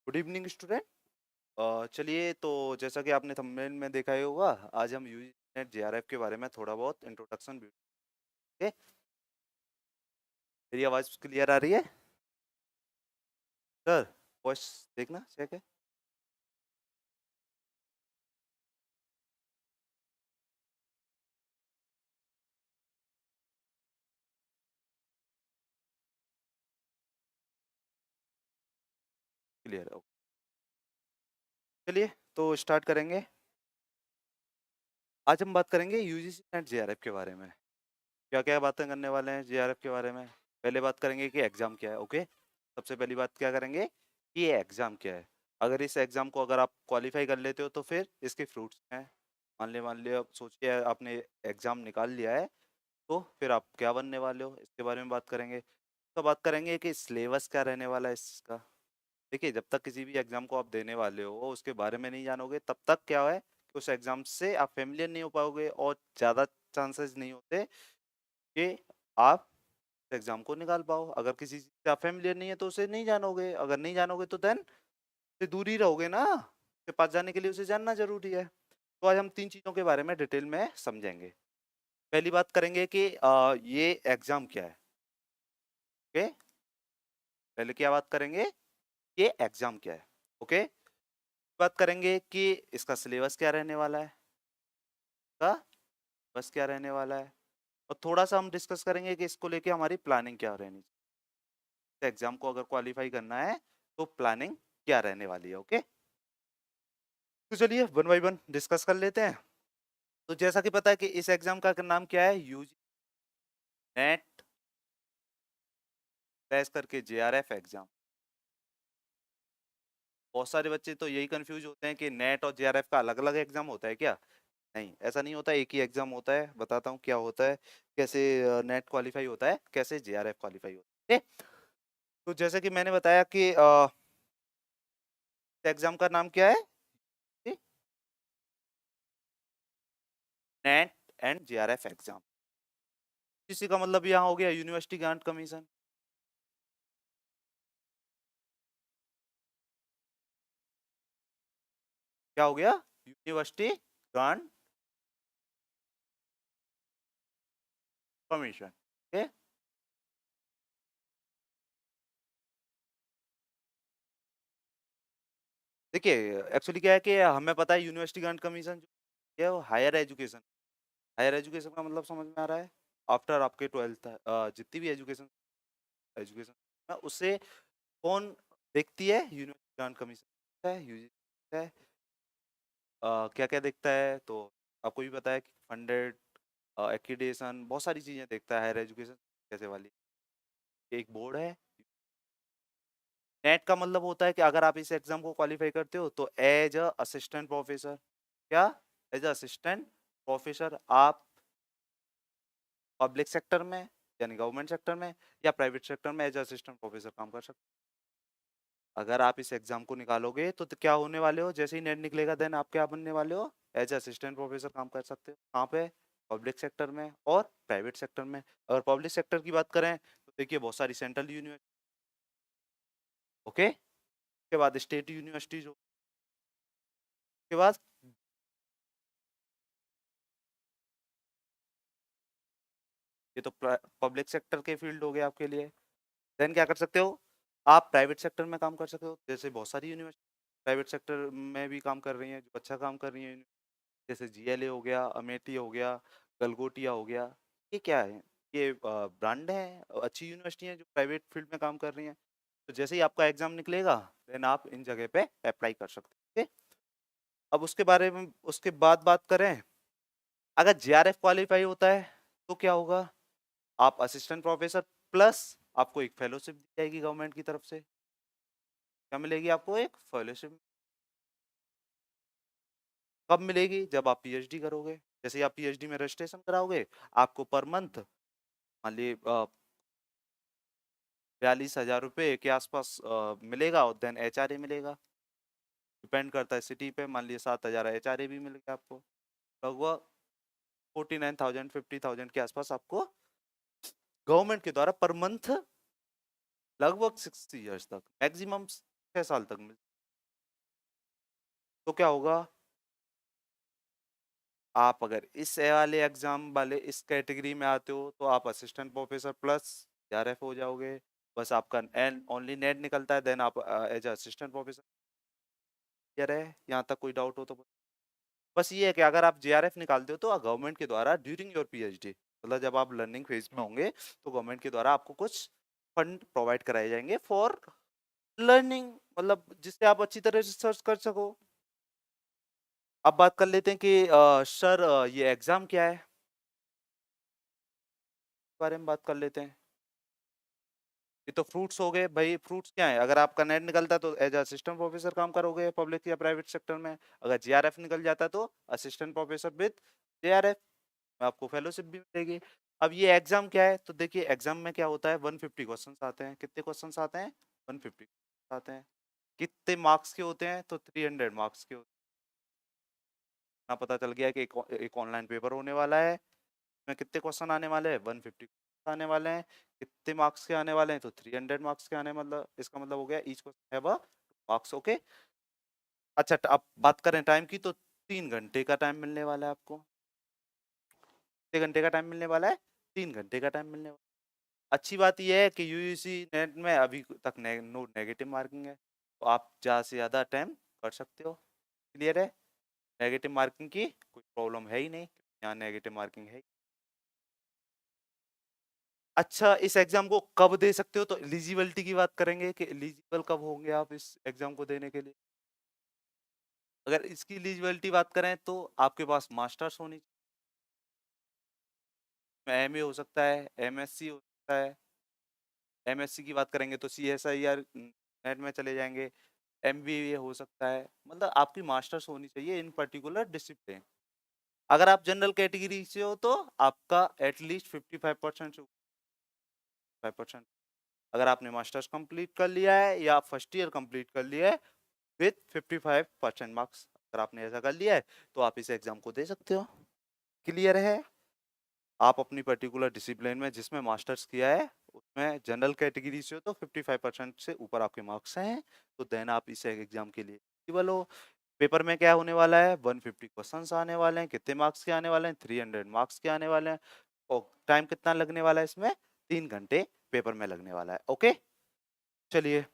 Good evening student. चलिए, तो जैसा कि आपने थंबनेल में देखा ही होगा, आज हम यूजी नेट जेआरएफ के बारे में थोड़ा बहुत इंट्रोडक्शन। ओके, मेरी आवाज़ क्लियर आ रही है सर? वॉइस देखना चेक है। क्लियर है, ओके। चलिए, तो स्टार्ट करेंगे। आज हम बात करेंगे यूजीसी नेट जेआरएफ के बारे में। क्या क्या बातें करने वाले हैं जेआरएफ के बारे में। पहले बात करेंगे कि एग्ज़ाम क्या है। ओके, सबसे पहली बात क्या करेंगे कि ये एग्ज़ाम क्या है। अगर इस एग्ज़ाम को अगर आप क्वालिफाई कर लेते हो तो फिर इसके फ्रूट्स हैं। मान लिया अब सोचिए आपने एग्ज़ाम निकाल लिया है, तो फिर आप क्या बनने वाले हो, इसके बारे में बात करेंगे। तो बात करेंगे कि सिलेबस क्या रहने वाला है इसका। देखिए, जब तक किसी भी एग्ज़ाम को आप देने वाले हो उसके बारे में नहीं जानोगे, तब तक क्या है कि उस एग्ज़ाम से आप फेमिलियर नहीं हो पाओगे और ज़्यादा चांसेस नहीं होते कि आप एग्ज़ाम को निकाल पाओ। अगर किसी चीज़ से आप फेमिलियर नहीं है तो उसे नहीं जानोगे, अगर नहीं जानोगे तो देन से दूर ही रहोगे ना। उसके पास जाने के लिए उसे जानना ज़रूरी है। तो आज हम 3 चीज़ों के बारे में डिटेल में समझेंगे। पहली बात करेंगे कि ये एग्ज़ाम क्या है। ओके, पहले क्या बात करेंगे, ये एग्ज़ाम क्या है। ओके, बात करेंगे कि इसका सिलेबस क्या रहने वाला है, का बस क्या रहने वाला है, और थोड़ा-सा हम डिस्कस करेंगे कि इसको लेके हमारी प्लानिंग क्या रहनी चाहिए। एग्ज़ाम को अगर क्वालीफाई करना है तो प्लानिंग क्या रहने वाली है। ओके, तो चलिए वन बाय वन डिस्कस कर लेते हैं। तो जैसा कि पता है कि इस एग्ज़ाम का नाम क्या है, यूजी नेट स्लैश करके जेआरएफ एग्ज़ाम। बहुत सारे बच्चे तो यही कंफ्यूज होते हैं कि नेट और जेआरएफ का अलग-अलग एग्ज़ाम होता है क्या? नहीं, ऐसा नहीं होता, एक ही एग्ज़ाम होता है। बताता हूँ क्या होता है, कैसे नेट क्वालीफाई होता है, कैसे जेआरएफ क्वालीफाई होता है। ओके? तो जैसे कि मैंने बताया कि एग्ज़ाम का नाम क्या है? जी, नेट एंड जेआरएफ एग्ज़ाम। इसी का मतलब यहाँ हो गया यूनिवर्सिटी ग्रांट कमीशन। क्या हो गया? University grant commission. ओके? देखिए, एक्चुअली क्या है कि हमें पता है यूनिवर्सिटी ग्रांट कमीशन जो है वो हायर एजुकेशन। हायर एजुकेशन का मतलब समझ में आ रहा है? आफ्टर आपके 12th जितनी भी एजुकेशन एजुकेशन उससे कौन देखती है? यूनिवर्सिटी ग्रांट कमीशन है, यूजीसी है। क्या-क्या देखता है? तो आपको भी पता है कि फंडेड एक्रीडिटेशन बहुत सारी चीज़ें देखता है हायर एजुकेशन कैसे वाली। एक बोर्ड है। नेट का मतलब होता है कि अगर आप इस एग्ज़ाम को क्वालीफाई करते हो तो एज़ अ असिस्टेंट प्रोफेसर, क्या? एज़ अ असिस्टेंट प्रोफेसर आप पब्लिक सेक्टर में यानी गवर्नमेंट सेक्टर में या प्राइवेट सेक्टर में एज़ अ असिस्टेंट प्रोफेसर काम कर सकते हो। अगर आप इस एग्ज़ाम को निकालोगे तो क्या होने वाले हो, जैसे ही नेट निकलेगा देन आप क्या बनने वाले हो? एज़ अ असिस्टेंट प्रोफेसर काम कर सकते हो। कहाँ पे? पब्लिक सेक्टर में और प्राइवेट सेक्टर में। अगर पब्लिक सेक्टर की बात करें तो देखिए बहुत सारी सेंट्रल यूनिवर्सिटी। ओके? उसके बाद स्टेट यूनिवर्सिटीज़, उसके बाद ये तो पब्लिक सेक्टर के फील्ड हो गए आपके लिए। देन क्या कर सकते हो, आप प्राइवेट सेक्टर में काम कर सकते हो। जैसे बहुत सारी यूनिवर्सिटी प्राइवेट सेक्टर में भी काम कर रही हैं, जो अच्छा काम कर रही हैं। जैसे जीएलए हो गया, अमेठी हो गया, गलगोटिया हो गया। ये क्या है? ये ब्रांड हैं, अच्छी यूनिवर्सिटी हैं जो प्राइवेट फील्ड में काम कर रही हैं। तो जैसे ही आपका एग्जाम निकलेगा देन आप इन जगह पे अप्लाई कर सकते हैं। अब उसके बारे में उसके बाद बात करें, अगर जेआरएफ क्वालीफाई होता है तो क्या होगा? आप असिस्टेंट प्रोफेसर प्लस आपको एक फेलोशिप दी जाएगी गवर्नमेंट की तरफ से। क्या मिलेगी आपको? एक फेलोशिप। कब मिलेगी? जब आप पीएचडी करोगे। जैसे ही आप पीएचडी में रजिस्ट्रेशन कराओगे, आपको पर मंथ मान लीजिए 42,000 रुपये के आसपास मिलेगा और देन एचआरए मिलेगा। डिपेंड करता है सिटी पे। मान लीजिए 7,000 एचआरए भी मिल गया आपको। लगभग 49,000 50,000 के आसपास आपको गवर्नमेंट के द्वारा पर मंथ लगभग 6 ईयर्स तक, मैक्सिमम 6 साल तक मिल। तो क्या होगा, आप अगर इस वाले एग्जाम वाले इस कैटेगरी में आते हो तो आप असिस्टेंट प्रोफेसर प्लस जीआरएफ हो जाओगे। बस आपका एन ओनली नेट निकलता है, देन आप एज असिस्टेंट प्रोफेसर। क्लियर है? यहाँ तक कोई डाउट हो तो बस ये है कि अगर आप जेआरएफ निकालते हो तो गवर्नमेंट के द्वारा ड्यूरिंग योर पीएचडी, मतलब जब आप लर्निंग फेज में होंगे तो गवर्नमेंट के द्वारा आपको कुछ फंड प्रोवाइड कराए जाएंगे फॉर लर्निंग, मतलब जिससे आप अच्छी तरह से रिसर्च कर सको। अब बात कर लेते हैं कि सर ये एग्जाम क्या है, इस बारे में बात कर लेते हैं। ये तो फ्रूट्स हो गए भाई, फ्रूट्स क्या है, अगर आपका नेट निकलता है तो एज असिस्टेंट प्रोफेसर काम करोगे पब्लिक या प्राइवेट सेक्टर में, अगर जीआरएफ निकल जाता है तो असिस्टेंट प्रोफेसर विद जेआरएफ, आपको फेलोशिप भी मिलेगी। अब ये एग्जाम क्या है, तो देखिए एग्जाम में क्या होता है, 150 क्वेश्चंस आते हैं। कितने क्वेश्चंस आते हैं? 150 आते हैं। कितने मार्क्स के होते हैं? तो 300 मार्क्स के होते हैं। ना पता चल गया कि एक ऑनलाइन पेपर होने वाला है, में कितने क्वेश्चन आने वाले हैं? 150 आने वाले हैं। कितने मार्क्स के आने वाले हैं? तो 300 मार्क्स के आने, मतलब इसका मतलब हो गया each question have a marks. Okay, अच्छा अब बात करें टाइम की, तो 3 घंटे का टाइम मिलने वाला है आपको। कितने घंटे का टाइम मिलने वाला है? 3 घंटे का टाइम मिलने वाला है। अच्छी बात यह है कि यूजीसी नेट में अभी तक नो नेगेटिव मार्किंग है, तो आप ज़्यादा से ज़्यादा अटेम्प्ट कर सकते हो। क्लियर है? नेगेटिव मार्किंग की कोई प्रॉब्लम है ही नहीं, यहाँ नेगेटिव मार्किंग है। अच्छा, इस एग्जाम को कब दे सकते हो, तो एलिजिबिलिटी की बात करेंगे कि एलिजिबल कब होंगे आप इस एग्जाम को देने के लिए। अगर इसकी एलिजिबिलिटी बात करें तो आपके पास मास्टर्स होनी चाहिए, एमए हो सकता है, एमएससी हो सकता है। एमएससी की बात करेंगे तो सीएसआईआर नेट में चले जाएंगे, एमबीए हो सकता है, मतलब आपकी मास्टर्स होनी चाहिए इन पर्टिकुलर डिसिप्लिन। अगर आप जनरल कैटेगरी से हो तो आपका एटलीस्ट 55% से 5%। अगर आपने मास्टर्स कंप्लीट कर लिया है या फर्स्ट ईयर कंप्लीट कर लिया है विथ 55% मार्क्स, अगर आपने ऐसा कर लिया है तो आप इस एग्जाम को दे सकते हो। क्लियर है? आप अपनी पर्टिकुलर डिसिप्लिन में जिसमें मास्टर्स किया है उसमें जनरल कैटेगरी से हो तो 55% से ऊपर आपके मार्क्स हैं, तो देन आप इस एग्जाम के लिए एलिजिबल हो। पेपर में क्या होने वाला है, 150 क्वेश्चंस आने वाले हैं। कितने मार्क्स के आने वाले हैं? 300 मार्क्स के आने वाले हैं। और टाइम कितना लगने वाला है इसमें? 3 घंटे पेपर में लगने वाला है। ओके, चलिए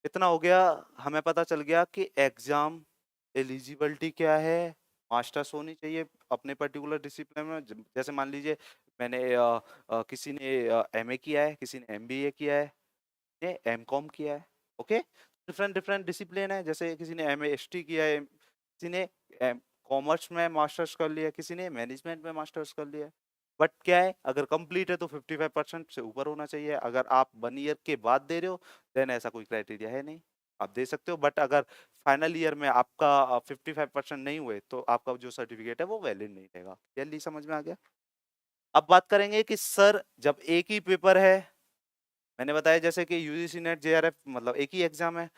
इतना हो गया, हमें पता चल गया कि एग्जाम एलिजिबिलिटी क्या है, मास्टर्स होनी चाहिए अपने पर्टिकुलर डिसिप्लिन में। जैसे मान लीजिए मैंने किसी ने एमए किया है, किसी ने एमबीए किया है, ने एमकॉम किया है। ओके, डिफरेंट डिफरेंट डिसिप्लिन है, जैसे किसी ने एमए हिस्ट्री किया है, किसी ने कॉमर्स में मास्टर्स कर लिया, किसी ने मैनेजमेंट में मास्टर्स कर लिया। बट क्या है, अगर कंप्लीट है तो 55% से ऊपर होना चाहिए। अगर आप 1 ईयर के बाद दे रहे हो देन ऐसा कोई क्राइटेरिया है नहीं, आप दे सकते हो। बट अगर फाइनल ईयर में आपका 55% नहीं हुए तो आपका जो सर्टिफिकेट है वो वैलिड नहीं रहेगा। जल्दी समझ में आ गया? अब बात करेंगे कि सर जब एक ही पेपर है, मैंने बताया जैसे कि यूजीसी नेट जेआरएफ मतलब एक ही एग्जाम है,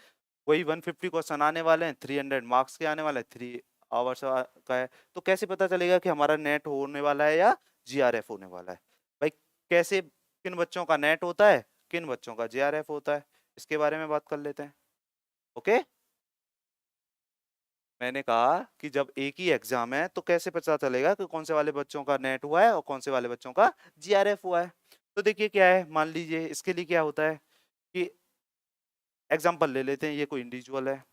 वही 150 क्वेश्चन आने वाले हैं, 300 मार्क्स के आने वाले हैं, 3 आवर्स का है। तो कैसे पता चलेगा कि हमारा नेट होने वाला है या जीआरएफ होने वाला है? भाई कैसे, किन बच्चों का नेट होता है, किन बच्चों का जीआरएफ होता है, इसके बारे में बात कर लेते हैं। ओके, मैंने कहा कि जब एक ही एग्जाम है तो कैसे पता चलेगा कि कौन से वाले बच्चों का नेट हुआ है और कौन से वाले बच्चों का जीआरएफ हुआ है। तो देखिए क्या है, मान लीजिए इसके लिए क्या होता है कि एग्जाम्पल ले लेते हैं, ये कोई इंडिविजुअल है,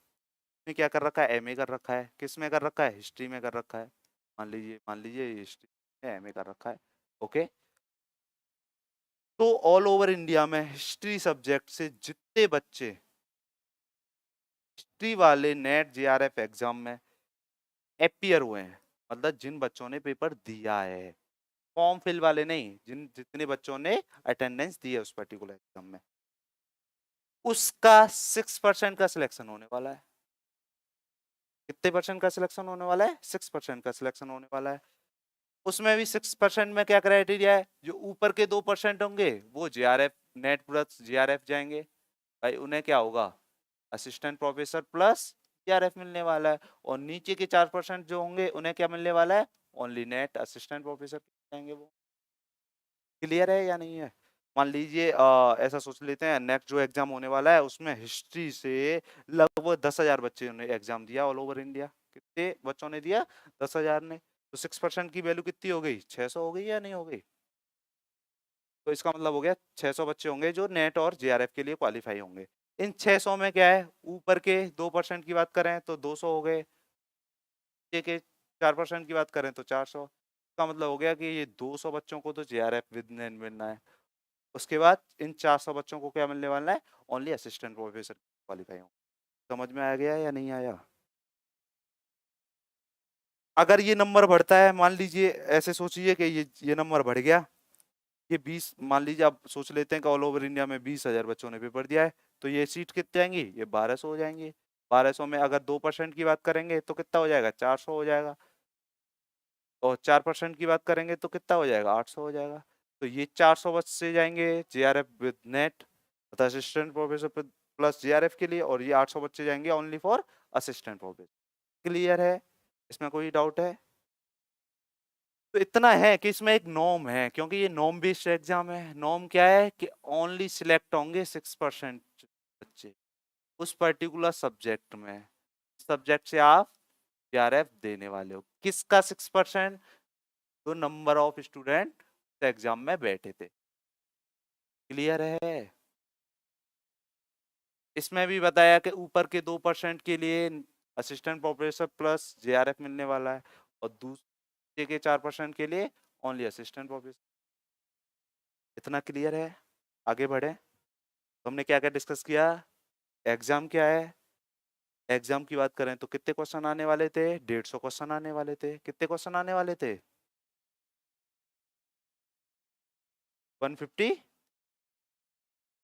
ने क्या कर रखा है, एमए कर रखा है। किस में कर रखा है? हिस्ट्री में कर रखा है। मान लीजिए हिस्ट्री में एमए कर रखा है। ओके, तो ऑल ओवर इंडिया में हिस्ट्री सब्जेक्ट से जितने बच्चे हिस्ट्री वाले नेट जेआरएफ एग्जाम में अपीयर हुए हैं, मतलब जिन बच्चों ने पेपर दिया है, फॉर्म फिल वाले नहीं, जितने बच्चों ने अटेंडेंस दी है उस पर्टिकुलर एग्जाम में, उसका 6% का सिलेक्शन होने वाला है। कितने परसेंट का सिलेक्शन होने वाला है? 6% का सिलेक्शन होने वाला है। उसमें भी 6% में क्या क्राइटेरिया है, जो ऊपर के 2% होंगे वो जेआरएफ नेट प्लस जेआरएफ जाएंगे, भाई उन्हें क्या होगा, असिस्टेंट प्रोफेसर प्लस जेआरएफ मिलने वाला है। और नीचे के 4% जो होंगे उन्हें क्या मिलने वाला है, ओनली नेट असिस्टेंट प्रोफेसर जाएंगे वो। क्लियर है या नहीं है? मान लीजिए ऐसा सोच लेते हैं, नेक्स्ट जो एग्जाम होने वाला है उसमें हिस्ट्री से लगभग 10,000 बच्चे ने एग्जाम दिया ऑल ओवर इंडिया। कितने बच्चों ने दिया? 10,000 ने। तो 6% की वैल्यू कितनी हो गई? 600 हो गई या नहीं हो गई? तो इसका मतलब हो गया 600 बच्चे होंगे जो नेट और जेआरएफ के लिए क्वालिफाई होंगे। इन 600 में क्या है, ऊपर के 2% की बात करें तो 200 हो गए, नीचे के 4% की बात करें तो 400। इसका मतलब हो गया कि ये 200 बच्चों को तो जेआरएफ विद मिलना है। उसके बाद इन 400 बच्चों को क्या मिलने वाला है? ओनली असिस्टेंट प्रोफेसर क्वालिफाई होंगे। समझ में आ गया या नहीं आया? अगर ये नंबर बढ़ता है, मान लीजिए ऐसे सोचिए कि ये नंबर बढ़ गया, ये 20, मान लीजिए आप सोच लेते हैं कि ऑल ओवर इंडिया में 20,000 बच्चों ने पेपर दिया है, तो ये सीट कितने आएंगी? ये 1200 हो जाएंगी। 1200 में अगर 2% की बात करेंगे तो कितना हो जाएगा? 400 हो जाएगा। और 4% की बात करेंगे तो कितना हो जाएगा? 800 हो जाएगा। तो ये 400 बच्चे जाएंगे जेआरएफ विद नेट, अर्थात असिस्टेंट प्रोफेसर प्लस जेआरएफ के लिए, और ये 800 बच्चे जाएंगे only for assistant professor. Clear है? इसमें कोई डाउट है? तो इतना है कि इसमें एक नॉर्म है, क्योंकि ये नॉर्म बेस्ड एग्जाम है। नॉर्म क्या है कि ओनली सिलेक्ट होंगे 6% बच्चे उस पर्टिकुलर सब्जेक्ट में, सब्जेक्ट से आप जेआरएफ देने वाले हो। किसका 6%? तो नंबर ऑफ स्टूडेंट एग्जाम में बैठे थे। क्लियर है? इसमें भी बताया कि ऊपर के 2% के लिए असिस्टेंट प्रोफेसर प्लस जेआरएफ मिलने वाला है, और दूसरे के 4% के लिए ओनली असिस्टेंट प्रोफेसर। इतना क्लियर है? आगे बढ़े। तो हमने क्या क्या डिस्कस किया? एग्जाम क्या है? एग्जाम की बात करें तो कितने क्वेश्चन आने वाले थे? 150 क्वेश्चन आने वाले थे। कितने क्वेश्चन आने वाले थे? 150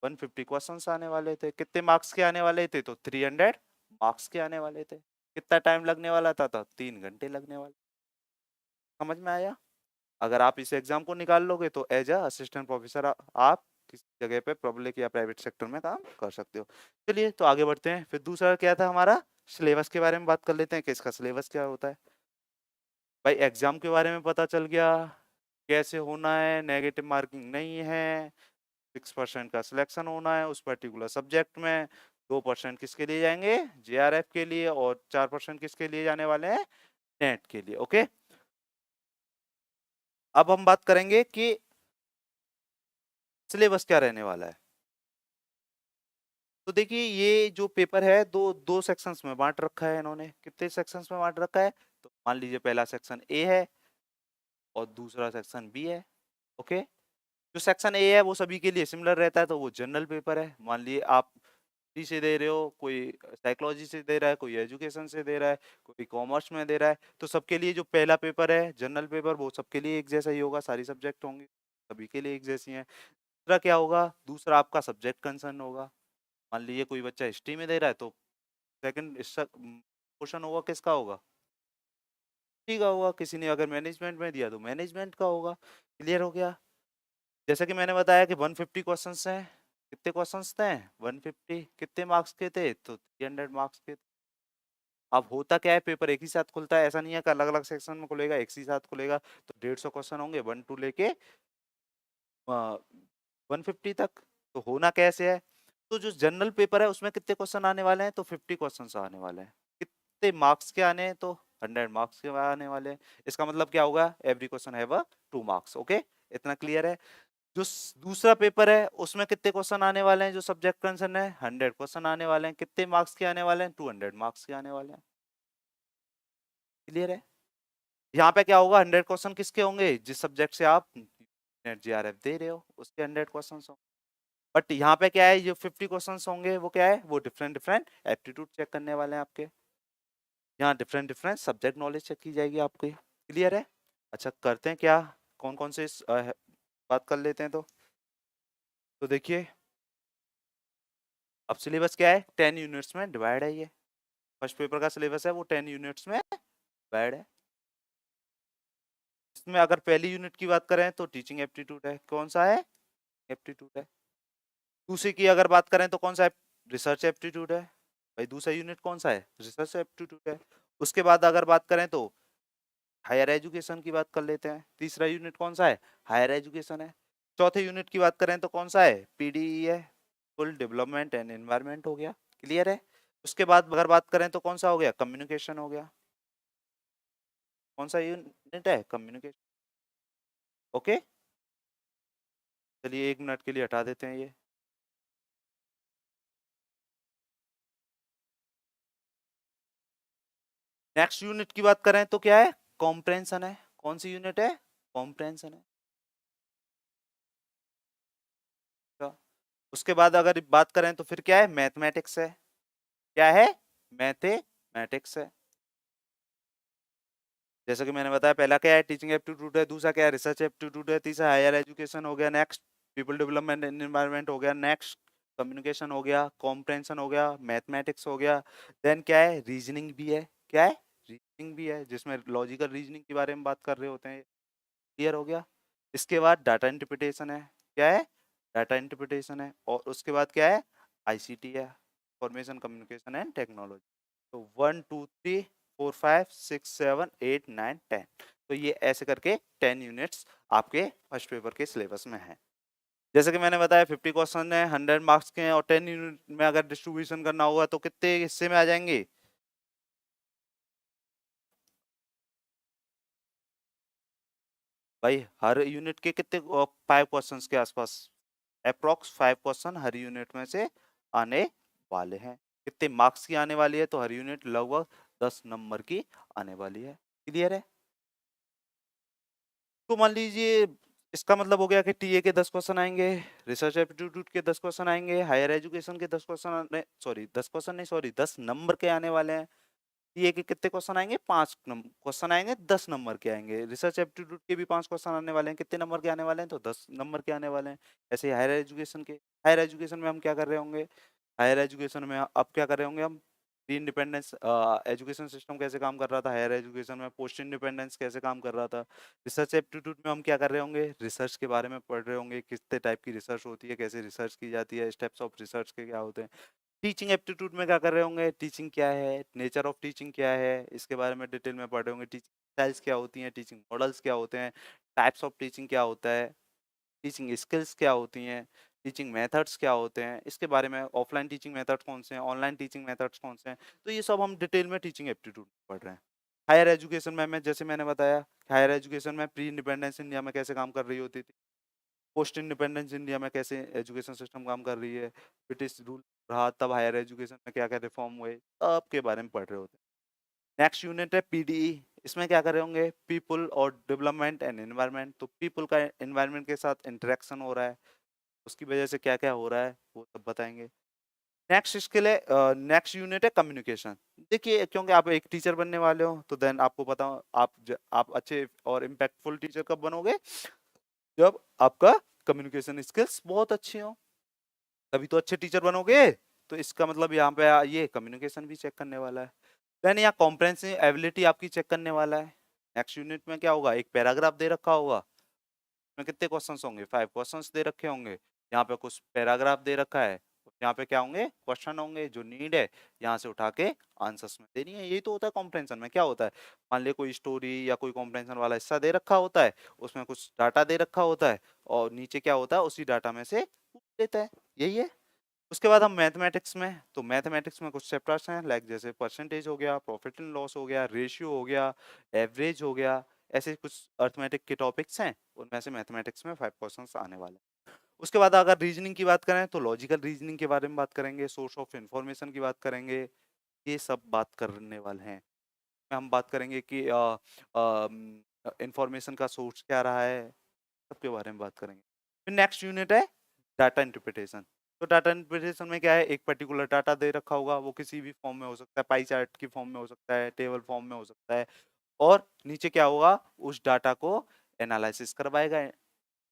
150 क्वेश्चन आने वाले थे। कितने मार्क्स के आने वाले थे? तो 300 मार्क्स के आने वाले थे। कितना टाइम लगने वाला था? तो 3 घंटे लगने वाले। समझ में आया? अगर आप इस एग्जाम को निकाल लोगे तो एज अ असिस्टेंट प्रोफेसर आप किसी जगह पे पब्लिक या प्राइवेट सेक्टर में काम कर सकते हो। चलिए तो आगे बढ़ते हैं। फिर दूसरा क्या था हमारा? सिलेबस के बारे में बात कर लेते हैं कि इसका सिलेबस क्या होता है। भाई एग्जाम के बारे में पता चल गया कैसे होना है, नेगेटिव मार्किंग नहीं है, 6% का सिलेक्शन होना है उस पर्टिकुलर सब्जेक्ट में, 2% किसके लिए जाएंगे? जेआरएफ के लिए, और 4% किसके लिए जाने वाले हैं? नेट के लिए। ओके, अब हम बात करेंगे कि सिलेबस क्या रहने वाला है। तो देखिए ये जो पेपर है दो दो सेक्शंस में बांट रखा है इन्होंने। कितने सेक्शंस में बांट रखा है? तो मान लीजिए पहला सेक्शन ए है और दूसरा सेक्शन बी है। ओके, जो सेक्शन ए है वो सभी के लिए सिमिलर रहता है, तो वो जनरल पेपर है। मान लिए आप हिस्ट्री से दे रहे हो, कोई साइकोलॉजी से दे रहा है, कोई एजुकेशन से दे रहा है, कोई कॉमर्स में दे रहा है, तो सबके लिए जो पहला पेपर है जनरल पेपर वो सबके लिए एक जैसा ही होगा, सारी सब्जेक्ट होंगे सभी के लिए एक जैसी हैं। दूसरा क्या होगा? दूसरा आपका सब्जेक्ट कंसर्न होगा। मान लीजिए कोई बच्चा हिस्ट्री में दे रहा है तो सेकंड क्वेश्चन होगा किसका होगा? हिस्ट्री का होगा। किसी ने अगर मैनेजमेंट में दिया तो मैनेजमेंट का होगा। क्लियर हो गया? जैसे कि मैंने बताया कि 150 क्वेश्चंस हैं। कितने क्वेश्चंस थे? 150। कितने मार्क्स के थे? तो 300 मार्क्स के। अब होता क्या है, पेपर एक ही साथ खुलता है, ऐसा नहीं है कि अलग अलग सेक्शन में खुलेगा, एक ही साथ खुलेगा। तो 150 क्वेश्चन होंगे 1 टू लेके 150 तक। तो होना कैसे है? तो जो जनरल पेपर है उसमें कितने क्वेश्चन आने वाले हैं? तो 50 क्वेश्चन आने वाले हैं। कितने मार्क्स के आने हैं? तो 100 मार्क्स के आने वाले हैं। इसका मतलब क्या होगा? Every question have a 2 marks. Okay, इतना क्लियर है? जो दूसरा पेपर है उसमें कितने क्वेश्चन आने वाले हैं? जो सब्जेक्ट कंसर्न है 100 क्वेश्चन आने वाले हैं। कितने मार्क्स के आने वाले हैं? 200 मार्क्स के आने वाले हैं। क्लियर है? यहाँ पे क्या होगा? 100 क्वेश्चन किसके होंगे? जिस सब्जेक्ट से आप नेट जेआरएफ दे रहे हो उसके 100 क्वेश्चन होंगे। बट यहाँ पे क्या है, जो 50 क्वेश्चन होंगे वो क्या है? वो डिफरेंट डिफरेंट एप्टीट्यूड चेक करने वाले हैं आपके। यहाँ different different subject knowledge check की जाएगी आपकी। क्लियर है? अच्छा, करते हैं क्या, कौन कौन से बात कर लेते हैं। तो देखिए अब सिलेबस क्या है? 10 यूनिट्स में डिवाइड है। ये फर्स्ट पेपर का सिलेबस है वो 10 यूनिट्स में डिवाइड है। इसमें अगर पहली यूनिट की बात करें तो टीचिंग एप्टीट्यूड है। कौन सा है? एप्टीट्यूड है। दूसरे की अगर बात करें तो कौन सा है? रिसर्च एप्टीट्यूड है। भाई दूसरा यूनिट कौन सा है? रिसर्च एप्टीट्यूड है। उसके बाद अगर बात करें तो हायर एजुकेशन की बात कर लेते हैं। तीसरा यूनिट कौन सा है? हायर एजुकेशन है। चौथे यूनिट की बात करें तो कौन सा है? पीडीई है, फुल डेवलपमेंट एंड एनवायरनमेंट हो गया। क्लियर है? उसके बाद अगर बात करें तो कौन सा हो गया? कम्युनिकेशन हो गया। कौन सा यूनिट है? कम्युनिकेशन। ओके, चलिए 1 मिनट के लिए हटा देते हैं ये। नेक्स्ट यूनिट की बात करें तो क्या है? कॉम्प्रेंशन है। कौन सी यूनिट है? कॉम्प्रेंशन है। तो उसके बाद अगर बात करें तो फिर क्या है? मैथमेटिक्स है। क्या है? मैथमेटिक्स है। जैसा कि मैंने बताया, पहला क्या है? टीचिंग एप्टीट्यूड है। दूसरा क्या है? रिसर्च एप्टीट्यूड है। तीसरा हायर एजुकेशन हो गया। Next people development and environment हो गया। नेक्स्ट कम्युनिकेशन हो गया। कॉम्प्रेंशन हो गया। मैथमेटिक्स हो गया। देन क्या है? रीजनिंग भी है। क्या है? रीजनिंग भी है, जिसमें लॉजिकल रीजनिंग के बारे में बात कर रहे होते हैं। क्लियर हो गया? इसके बाद डाटा इंटरप्रिटेशन है। क्या है? डाटा इंटरप्रिटेशन है। और उसके बाद क्या है? आईसीटी है, इंफॉर्मेशन कम्युनिकेशन एंड टेक्नोलॉजी। तो 1 2 3 4 5 6 7 8 9 10, तो ये ऐसे करके 10 यूनिट्स आपके फर्स्ट पेपर के सिलेबस में है। जैसे कि मैंने बताया 50 क्वेश्चन है, 100 मार्क्स के हैं, और 10 यूनिट में अगर डिस्ट्रीब्यूशन करना होगा तो कितने हिस्से में आ जाएंगे? भाई हर यूनिट के कितने? 5 क्वेश्चन के आसपास, अप्रोक्स 5 क्वेश्चन हर यूनिट में से आने वाले हैं। कितने मार्क्स की आने वाली है? तो हर यूनिट लगभग 10 नंबर की आने वाली है। क्लियर है? तो मान लीजिए इसका मतलब हो गया कि टीए के 10 क्वेश्चन आएंगे, रिसर्च एप्टीट्यूड के 10 क्वेश्चन आएंगे, हायर एजुकेशन के 10 क्वेश्चन, सॉरी 10 क्वेश्चन नहीं, सॉरी 10 नंबर के आने वाले हैं। टीए के कितने क्वेश्चन आएंगे? 5 क्वेश्चन आएंगे, 10 नंबर के आएंगे। रिसर्च एप्टीट्यूड के भी 5 क्वेश्चन आने वाले हैं, कितने नंबर के आने वाले हैं? तो 10 नंबर के आने वाले हैं। ऐसे ही हायर एजुकेशन में हम क्या कर रहे होंगे? हायर एजुकेशन में अब क्या कर रहे होंगे हम? प्री इंडिपेंडेंस एजुकेशन सिस्टम कैसे काम कर रहा था हायर एजुकेशन में, पोस्ट इंडिपेंडेंस कैसे काम कर रहा था। रिसर्च एप्टीट्यूड में हम क्या कर रहे होंगे? रिसर्च के बारे में पढ़ रहे होंगे, कितने टाइप की रिसर्च होती है, कैसे रिसर्च की जाती है, स्टेप्स ऑफ रिसर्च के क्या होते हैं। टीचिंग एप्टीट्यूड में क्या कर रहे होंगे? टीचिंग क्या है, नेचर ऑफ टीचिंग क्या है, इसके बारे में डिटेल में पढ़ रहे होंगे। टीचिंग स्टाइल्स क्या होती हैं, टीचिंग मॉडल्स क्या होते हैं, टाइप्स ऑफ टीचिंग क्या होता है, टीचिंग स्किल्स क्या होती हैं, टीचिंग मेथड्स क्या होते हैं, इसके बारे में, ऑफलाइन टीचिंग मेथड्स कौन से हैं, ऑनलाइन टीचिंग मेथड्स कौन से हैं। तो ये सब हम डिटेल में टीचिंग एप्टीट्यूड पढ़ रहे हैं। हायर एजुकेशन में जैसे मैंने बताया, हायर एजुकेशन में प्री इंडिपेंडेंस इंडिया में कैसे काम कर रही होती थी, पोस्ट इंडिपेंडेंस इंडिया में कैसे एजुकेशन सिस्टम काम कर रही है, ब्रिटिश रूल रहा तब हायर एजुकेशन में क्या क्या रिफॉर्म हुए, सब के बारे में पढ़ रहे होते हैं। नेक्स्ट यूनिट है पीडीई। इसमें क्या कर रहे होंगे? पीपल और डेवलपमेंट एंड एनवायरनमेंट। तो पीपल का एनवायरनमेंट के साथ इंटरेक्शन हो रहा है, उसकी वजह से क्या क्या हो रहा है वो सब बताएंगे। नेक्स्ट स्किल है, नेक्स्ट यूनिट है कम्युनिकेशन। देखिए क्योंकि आप एक टीचर बनने वाले हो तो देन आपको पता हो, आप अच्छे और इम्पैक्टफुल टीचर कब बनोगे? जब आपका कम्युनिकेशन स्किल्स बहुत अच्छे हो, तभी तो अच्छे टीचर बनोगे। तो इसका मतलब यहाँ पे ये कम्युनिकेशन भी चेक करने वाला है। देन यहाँ कॉम्प्रेहेंसिव एबिलिटी आपकी चेक करने वाला है। नेक्स्ट यूनिट में क्या होगा? एक पैराग्राफ दे रखा होगा, में कितने क्वेश्चंस होंगे? 5 क्वेश्चंस दे रखे होंगे। यहाँ पे कुछ पैराग्राफ दे रखा है, यहाँ पे क्या होंगे? क्वेश्चन होंगे, जो नीड है यहाँ से उठा के आंसर्स में देनी है। यही तो होता है कॉम्प्रहेंशन में। क्या होता है? मान लिया कोई स्टोरी या कोई कॉम्प्रहेंशन वाला हिस्सा दे रखा होता है, उसमें कुछ डाटा दे रखा होता है, और नीचे क्या होता है? उसी डाटा में से पूछ लेता है। यही है। उसके बाद हम मैथमेटिक्स में, तो मैथमेटिक्स में कुछ चैप्टर्स हैं, लाइक जैसे परसेंटेज हो गया, प्रॉफिट एंड लॉस हो गया, रेशियो हो गया, एवरेज हो गया, ऐसे कुछ अर्थमेटिक के टॉपिक्स हैं, उनमें से मैथमेटिक्स में 5 क्वेश्चंस आने वाले हैं। उसके बाद अगर रीजनिंग की बात करें तो लॉजिकल रीजनिंग के बारे में बात करेंगे, सोर्स ऑफ इंफॉर्मेशन की बात करेंगे, ये सब बात करने वाले हैं। हम बात करेंगे कि इंफॉर्मेशन का सोर्स क्या रहा है, सबके बारे में बात करेंगे। फिर नेक्स्ट यूनिट है डाटा इंटरप्रिटेशन। तो डाटा इंटरप्रिटेशन में क्या है? एक पर्टिकुलर डाटा दे रखा होगा, वो किसी भी फॉर्म में हो सकता है, पाई चार्ट की फॉर्म में हो सकता है, टेबल फॉर्म में हो सकता है, और नीचे क्या होगा? उस डाटा को एनालिसिस करवाएगा।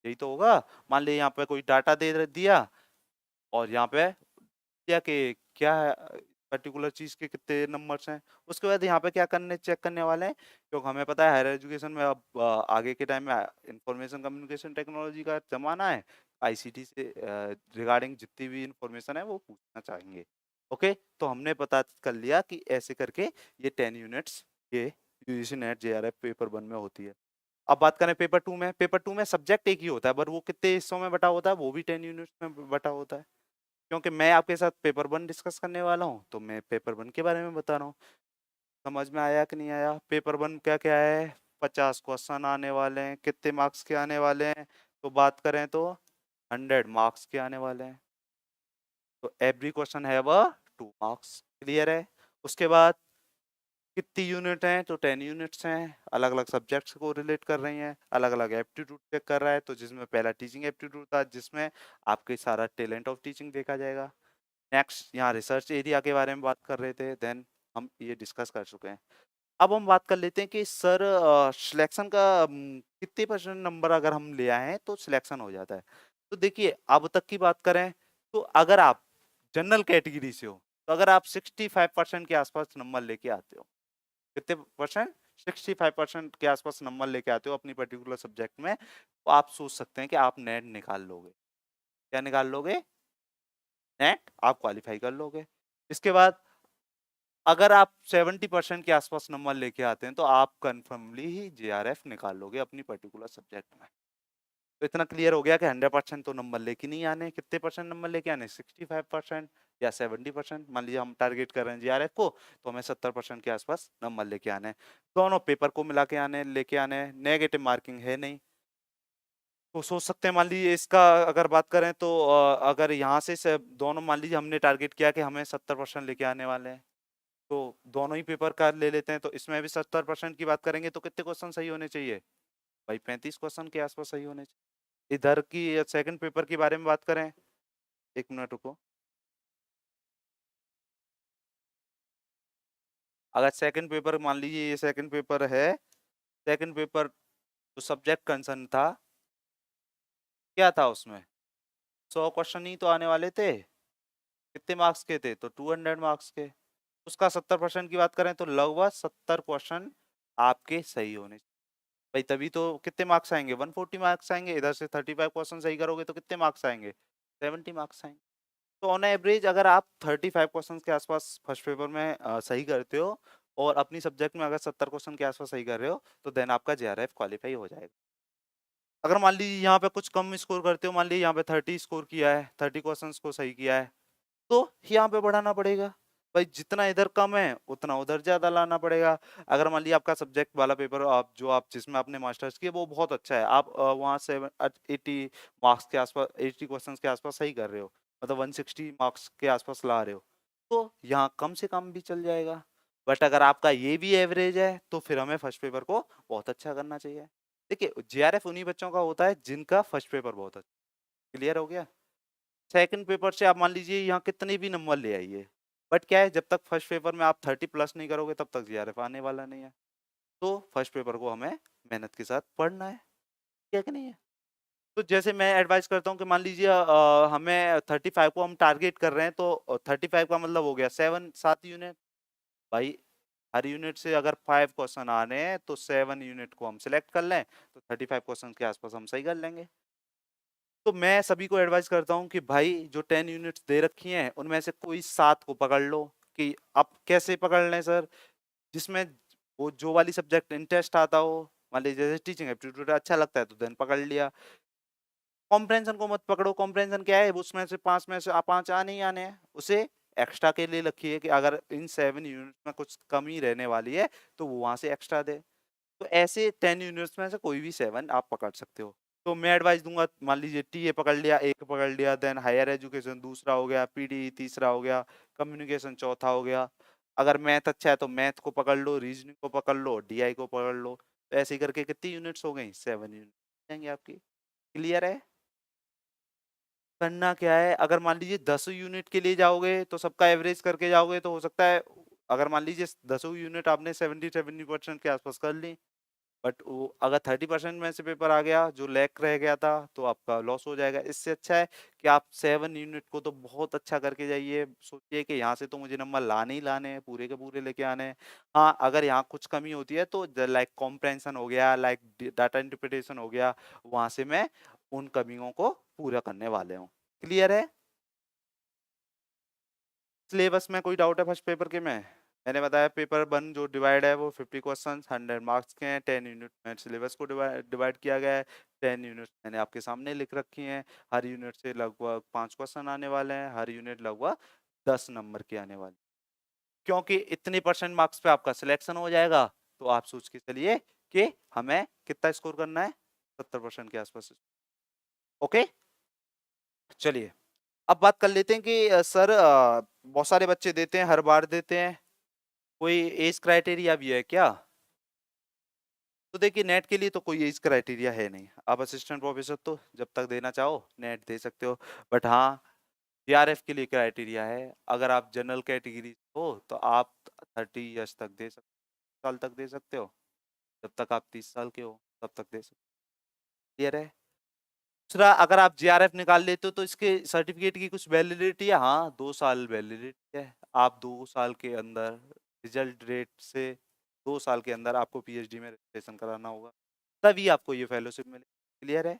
यही तो होगा। मान लीजिए यहाँ पे कोई डाटा दे दिया, और यहाँ पे दिया कि क्या पर्टिकुलर चीज के कितने नंबर्स हैं। उसके बाद यहाँ पे क्या करने चेक करने वाले हैं, क्योंकि हमें पता है हायर एजुकेशन में अब आगे के टाइम में इंफॉर्मेशन कम्युनिकेशन टेक्नोलॉजी का जमाना है। आईसीटी से रिगार्डिंग जितनी भी इंफॉर्मेशन है वो पूछना चाहेंगे। ओके, तो हमने पता कर लिया कि ऐसे करके ये 10 यूनिट्स ये यूजीसी नेट जेआरएफ पेपर 1 में होती है। अब बात करें पेपर 2 में। पेपर 2 में सब्जेक्ट एक ही होता है, पर वो कितने हिस्सों में बटा होता है? वो भी 10 यूनिट्स में बटा होता है। क्योंकि मैं आपके साथ पेपर 1 डिस्कस करने वाला हूँ, तो मैं पेपर 1 के बारे में बता रहा हूँ। समझ में आया कि नहीं आया? पेपर 1 क्या क्या है, 50 क्वेश्चन आने वाले हैं, कितने मार्क्स के आने वाले हैं, तो बात करें तो 100 मार्क्स के आने वाले हैं। तो एवरी क्वेश्चन है वह 2 मार्क्स। क्लियर है? उसके बाद कितनी यूनिट हैं, तो 10 यूनिट्स हैं, अलग अलग सब्जेक्ट्स को रिलेट कर रही हैं, अलग अलग एप्टीट्यूड चेक कर रहा है। तो जिसमें पहला टीचिंग एप्टीट्यूड था, जिसमें आपके सारा टैलेंट ऑफ टीचिंग देखा जाएगा। नेक्स्ट यहाँ रिसर्च एरिया के बारे में बात कर रहे थे, देन हम ये डिस्कस कर चुके हैं। अब हम बात कर लेते हैं कि सर सिलेक्शन का कितने परसेंट नंबर अगर हम ले आए हैं तो सिलेक्शन हो जाता है। तो देखिए अब तक की बात करें तो अगर आप जनरल कैटेगरी से हो तो अगर आप 65% के आसपास नंबर लेके आते हो, कितने परसेंट, 65% के आसपास नंबर लेके आते हो अपनी पर्टिकुलर सब्जेक्ट में, तो आप सोच सकते हैं कि आप नेट निकाल लोगे। क्या निकाल लोगे? नेट आप क्वालिफाई कर लोगे। इसके बाद अगर आप 70% के आसपास नंबर लेके आते हैं तो आप कंफर्मली ही जेआरएफ निकाल लोगे अपनी पर्टिकुलर सब्जेक्ट में। तो इतना क्लियर हो गया कि 100% तो नंबर लेके नहीं आने। कितने परसेंट नंबर लेके आने? 65% या 70%। मान लीजिए हम टारगेट कर रहे हैं जेआरएफ को, तो हमें 70% के आसपास नंबर लेके आने हैं। दोनों पेपर को मिला के लेके आने हैं। नेगेटिव मार्किंग है नहीं। तो सोच सकते हैं मान लीजिए इसका अगर बात करें तो अगर यहाँ से दोनों मान लीजिए हमने टारगेट किया कि हमें 70% लेके आने वाले हैं, तो दोनों ही पेपर का ले लेते हैं। तो इसमें भी 70% की बात करेंगे तो कितने क्वेश्चन सही होने चाहिए भाई? 35 क्वेश्चन के आसपास सही होने चाहिए। इधर की सेकंड पेपर के बारे में बात करें, एक मिनट रुको। अगर सेकंड पेपर मान लीजिए ये सेकंड पेपर है, सेकंड पेपर जो सब्जेक्ट कंसर्न था, क्या था उसमें? 100 क्वेश्चन ही तो आने वाले थे। कितने मार्क्स के थे? तो 200 मार्क्स के। उसका 70% की बात करें तो लगभग 70 क्वेश्चन आपके सही होने चाहिए भाई, तभी तो कितने मार्क्स आएंगे? 140 मार्क्स आएंगे। इधर से 35 क्वेश्चन सही करोगे तो कितने मार्क्स आएंगे? 70 मार्क्स आएंगे। तो ऑन एवरेज अगर आप 35 क्वेश्चन के आसपास फर्स्ट पेपर में सही करते हो और अपनी सब्जेक्ट में अगर 70 क्वेश्चन के आसपास सही कर रहे हो, तो देन आपका जेआरएफ क्वालिफाई हो जाएगा। अगर मान लीजिए यहाँ पे कुछ कम स्कोर करते हो, मान लीजिए यहाँ पे 30 स्कोर किया है, 30 क्वेश्चंस को सही किया है, तो यहाँ पे बढ़ाना पड़ेगा भाई। जितना इधर कम है उतना उधर ज्यादा लाना पड़ेगा। अगर मान लीजिए आपका सब्जेक्ट वाला पेपर आप जो आप जिसमें आपने मास्टर्स किया वो बहुत अच्छा है, आप वहाँ से 80 मार्क्स के आसपास, 80 क्वेश्चंस के आसपास सही कर रहे हो, मतलब 160 मार्क्स के आसपास ला रहे हो, तो यहाँ कम से कम भी चल जाएगा। बट अगर आपका ये भी एवरेज है तो फिर हमें फर्स्ट पेपर को बहुत अच्छा करना चाहिए। देखिए जेआरएफ उन्हीं बच्चों का होता है जिनका फर्स्ट पेपर बहुत अच्छा। क्लियर हो गया? सेकंड पेपर से आप मान लीजिए यहाँ कितने भी नंबर ले आइए, बट क्या है, जब तक फर्स्ट पेपर में आप 30 प्लस नहीं करोगे तब तक जीआरएफ आने वाला नहीं है। तो फर्स्ट पेपर को हमें मेहनत के साथ पढ़ना है, क्या कि नहीं है? तो जैसे मैं एडवाइस करता हूँ कि मान लीजिए हमें 35 को हम टारगेट कर रहे हैं, तो 35 का मतलब हो गया 7 यूनिट भाई। हर यूनिट से अगर 5 क्वेश्चन आ रहे हैं तो 7 यूनिट को हम सिलेक्ट कर लें, तो 35 क्वेश्चन के आसपास हम सही कर लेंगे। तो मैं सभी को एडवाइस करता हूँ कि भाई जो 10 यूनिट्स दे रखी हैं उनमें से कोई 7 को पकड़ लो। कि आप कैसे पकड़ लें सर? जिसमें वो जो वाली सब्जेक्ट इंटरेस्ट आता हो, मान लीजिए जैसे टीचिंग एप्टीट्यूड अच्छा लगता है तो देन पकड़ लिया। कॉम्प्रहेंशन को मत पकड़ो। कॉम्प्रहेंशन क्या है, उसमें से 5 में से 5 आने ही आने हैं, उसे एक्स्ट्रा के लिए रखिए कि अगर इन 7 यूनिट्स में कुछ कमी रहने वाली है तो वो वहां से एक्स्ट्रा दे। तो ऐसे 10 यूनिट्स में से कोई भी 7 आप पकड़ सकते हो। तो मैं एडवाइस दूंगा, मान लीजिए टीए पकड़ लिया, एक पकड़ लिया, देन हायर एजुकेशन दूसरा हो गया, पीडी तीसरा हो गया, कम्युनिकेशन चौथा हो गया। अगर मैथ अच्छा है तो मैथ को पकड़ लो, रीजनिंग को पकड़ लो, डीआई को पकड़ लो। तो ऐसे ही करके कितनी यूनिट्स हो गई? 7 यूनिट जाएंगे आपकी। क्लियर है? करना क्या है, अगर मान लीजिए 10 यूनिट के लिए जाओगे तो सबका एवरेज करके जाओगे तो हो सकता है, अगर मान लीजिए 10 यूनिट आपने 70% के आसपास कर ली, बट वो अगर 30% में से पेपर आ गया जो लैक रह गया था तो आपका लॉस हो जाएगा। इससे अच्छा है कि आप 7 यूनिट को तो बहुत अच्छा करके जाइए। सोचिए कि यहाँ से तो मुझे नंबर लाने ही लाने हैं, पूरे के पूरे लेके आने हैं। हाँ अगर यहाँ कुछ कमी होती है तो लाइक कॉम्प्रहेंशन हो गया, लाइक डाटा इंटरप्रिटेशन हो गया, वहां से मैं उन कमियों को पूरा करने वाले हूँ। क्लियर है? सिलेबस में कोई डाउट है फर्स्ट पेपर के में? मैंने बताया पेपर 1 जो डिवाइड है वो 50 क्वेश्चन 100 मार्क्स के हैं। 10 यूनिट में सिलेबस को डिवाइड किया गया है। 10 यूनिट मैंने आपके सामने लिख रखी हैं। हर यूनिट से लगभग 5 क्वेश्चन आने वाले हैं। हर यूनिट लगभग 10 नंबर के आने वाले। क्योंकि इतने परसेंट मार्क्स पे आपका सिलेक्शन हो जाएगा, तो आप सोच के चलिए कि हमें कितना स्कोर करना है, 70% के आसपास। ओके, चलिए अब बात कर लेते हैं कि सर बहुत सारे बच्चे देते हैं, हर बार देते हैं, कोई एज क्राइटेरिया भी है क्या? तो देखिए नेट के लिए तो कोई एज क्राइटेरिया है नहीं, आप असिस्टेंट प्रोफेसर तो जब तक देना चाहो नेट दे सकते हो। बट हाँ, जीआरएफ के लिए क्राइटेरिया है, अगर आप जनरल कैटेगरी हो तो आप 30 ईयर्स तक दे सकते, साल तक दे सकते हो, जब तक आप 30 साल के हो तब तक दे सकते। क्लियर है? दूसरा, अगर आप जीआरएफ निकाल लेते हो तो इसके सर्टिफिकेट की कुछ वैलिडिटी है, हाँ 2 साल वैलिडिटी है। आप 2 साल के अंदर रिजल्ट डेट से 2 साल के अंदर आपको पीएचडी में रजिस्ट्रेशन कराना होगा, तभी आपको ये फेलोशिप मिलेगी। क्लियर है?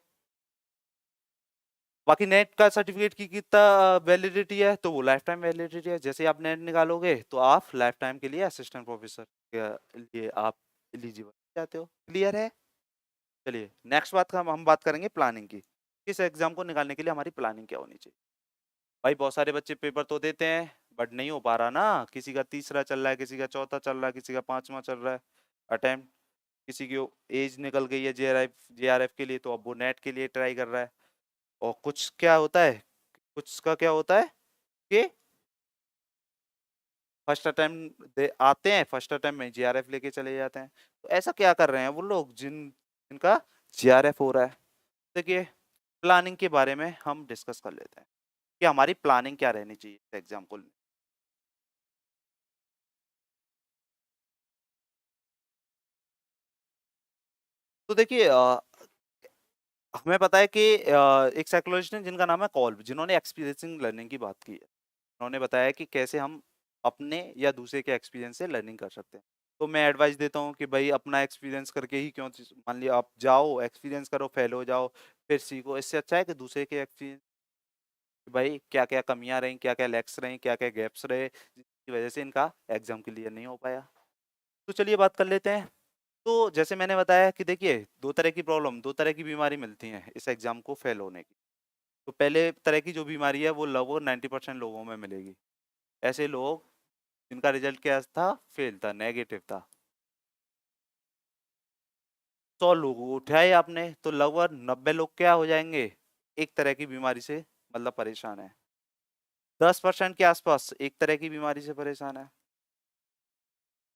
बाकी नेट का सर्टिफिकेट की कितना वैलिडिटी है, तो वो लाइफ टाइम वैलिडिटी है। जैसे आप नेट निकालोगे तो आप लाइफ टाइम के लिए असिस्टेंट प्रोफेसर के लिए आप एलिजिबल जाते हो। क्लियर है? चलिए नेक्स्ट बात का हम बात करेंगे प्लानिंग की, किस एग्जाम को निकालने के लिए हमारी प्लानिंग क्या होनी चाहिए। भाई बहुत सारे बच्चे पेपर तो देते हैं बट नहीं हो पा रहा ना, किसी का तीसरा चल रहा है, किसी का चौथा चल रहा है, किसी का पांचवा चल रहा है अटेम्प्ट, किसी की एज निकल गई है जेआरएफ के लिए तो अब वो नेट के लिए ट्राई कर रहा है। और कुछ क्या होता है, कुछ का क्या होता है कि फर्स्ट अटेम्प्ट आते हैं, फर्स्ट अटेम्प्ट में जीआरएफ लेके चले जाते हैं। तो ऐसा क्या कर रहे हैं वो लोग जिनका जीआरएफ हो रहा है। देखिए प्लानिंग के बारे में हम डिस्कस कर लेते हैं कि हमारी प्लानिंग क्या रहनी चाहिए एग्जाम को। तो देखिए हमें पता है कि एक साइकोलॉजिस्ट ने जिनका नाम है कॉल्ब, जिन्होंने एक्सपीरियंसिंग लर्निंग की बात की है, उन्होंने बताया कि कैसे हम अपने या दूसरे के एक्सपीरियंस से लर्निंग कर सकते हैं। तो मैं एडवाइस देता हूँ कि भाई अपना एक्सपीरियंस करके ही क्यों, मान लिया आप जाओ एक्सपीरियंस करो फेल हो जाओ फिर सीखो, इससे अच्छा है कि दूसरे के एक्सपीरियंस, भाई क्या क्या कमियां रही, क्या क्या लैक्स रही, क्या क्या गैप्स रहे जिसकी वजह से इनका एग्जाम क्लियर नहीं हो पाया। तो चलिए बात कर लेते हैं। तो जैसे मैंने बताया कि देखिए दो तरह की प्रॉब्लम, दो तरह की बीमारी मिलती हैं इस एग्जाम को फेल होने की। तो पहले तरह की जो बीमारी है वो लगभग 90% लोगों में मिलेगी, ऐसे लोग जिनका रिजल्ट क्या था, फेल था, नेगेटिव था। 100 लोग उठाए आपने तो लगभग 90 लोग क्या हो जाएंगे, एक तरह की बीमारी से मतलब परेशान है। 10% के आसपास एक तरह की बीमारी से परेशान है।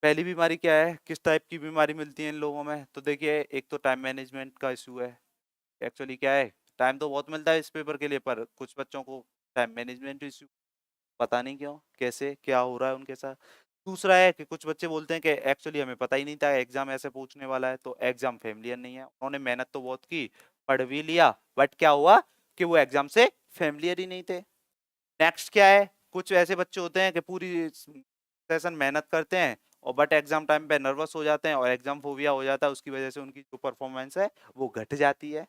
पहली बीमारी क्या है, किस टाइप की बीमारी मिलती है इन लोगों में, तो देखिए एक तो टाइम मैनेजमेंट का इशू है। एक्चुअली क्या है, टाइम तो बहुत मिलता है इस पेपर के लिए पर कुछ बच्चों को टाइम मैनेजमेंट इशू, पता नहीं क्यों, कैसे क्या हो रहा है उनके साथ। दूसरा है कि कुछ बच्चे बोलते हैं कि एक्चुअली हमें पता ही नहीं था एग्जाम ऐसे पूछने वाला है, तो एग्जाम फेमिलियर नहीं है, उन्होंने मेहनत तो बहुत की, पढ़ भी लिया, बट क्या हुआ कि वो एग्जाम से फेमिलियर ही नहीं थे। नेक्स्ट क्या है, कुछ ऐसे बच्चे होते हैं कि पूरी सेशन मेहनत करते हैं और बट एग्जाम टाइम पे नर्वस हो जाते हैं और एग्जाम फोबिया हो जाता है, उसकी वजह से उनकी जो परफॉर्मेंस है वो घट जाती है।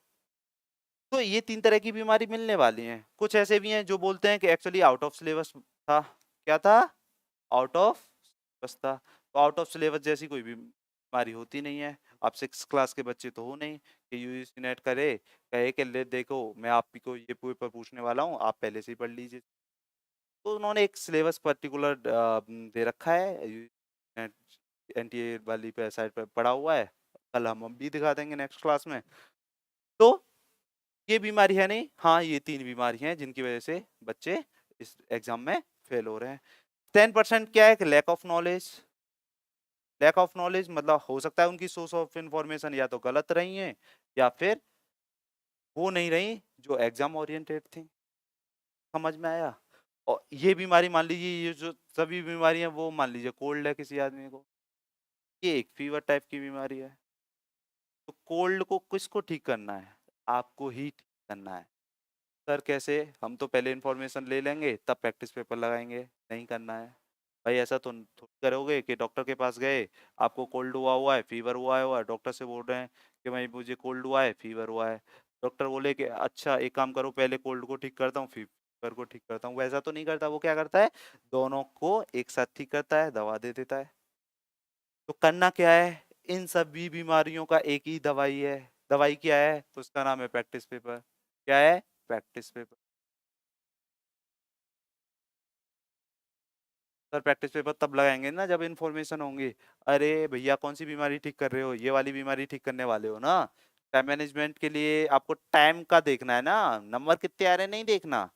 तो ये तीन तरह की बीमारी मिलने वाली हैं। कुछ ऐसे भी हैं जो बोलते हैं कि एक्चुअली आउट ऑफ सिलेबस था, क्या था, आउट ऑफ सिलेबस था। तो आउट ऑफ सिलेबस जैसी कोई बीमारी होती नहीं है। आप 6 क्लास के बच्चे तो हो नहीं कि यूजीसी नेट करे कहे कि ले देखो मैं आपको ये पेपर पूछने वाला हूँ, आप पहले से ही पढ़ लीजिए। तो उन्होंने एक सिलेबस पर्टिकुलर दे रखा है, एनटीए वाली पे साइड पे पड़ा हुआ है, कल हम भी दिखा देंगे नेक्स्ट क्लास में। तो ये बीमारी है नहीं, हाँ ये तीन बीमारी हैं जिनकी वजह से बच्चे इस एग्जाम में फेल हो रहे हैं। 10% क्या है कि lack of knowledge. Lack of knowledge मतलब हो सकता है उनकी सोर्स ऑफ इंफॉर्मेशन या तो गलत रही है या फिर वो नहीं रही जो एग्जाम ओरिएंटेड थी। समझ में आया? और ये बीमारी मान लीजिए, ये जो सभी बीमारी है वो मान लीजिए कोल्ड है किसी आदमी को, ये एक फीवर टाइप की बीमारी है। तो कोल्ड को किसको ठीक करना है, आपको ही ठीक करना है। सर कैसे, हम तो पहले इन्फॉर्मेशन ले लेंगे तब प्रैक्टिस पेपर लगाएंगे, नहीं करना है भाई। ऐसा तो थोड़ी करोगे कि डॉक्टर के पास गए, आपको कोल्ड हुआ है, फीवर हुआ है, डॉक्टर से बोल रहे हैं कि भाई मुझे कोल्ड हुआ है, फीवर हुआ है। डॉक्टर बोले कि अच्छा एक काम करो, पहले कोल्ड को ठीक करता हूँ फीवर को ठीक करता हूँ, वैसा तो नहीं करता। वो क्या करता है, दोनों को एक साथ ठीक करता है, दवा दे देता है। तो करना क्या है, इन सभी बीमारियों का एक ही दवाई है। दवाई क्या है, तो उसका नाम है प्रैक्टिस पेपर। क्या है, practice paper. Sir practice paper तब लगाएंगे ना जब इन्फॉर्मेशन होंगी। अरे भैया कौन सी बीमारी ठीक कर रहे हो, ये वाली बीमारी ठीक करने वाले हो ना। टाइम मैनेजमेंट के लिए आपको टाइम का देखना है ना, नंबर कितने आ रहे हैं नहीं देखना।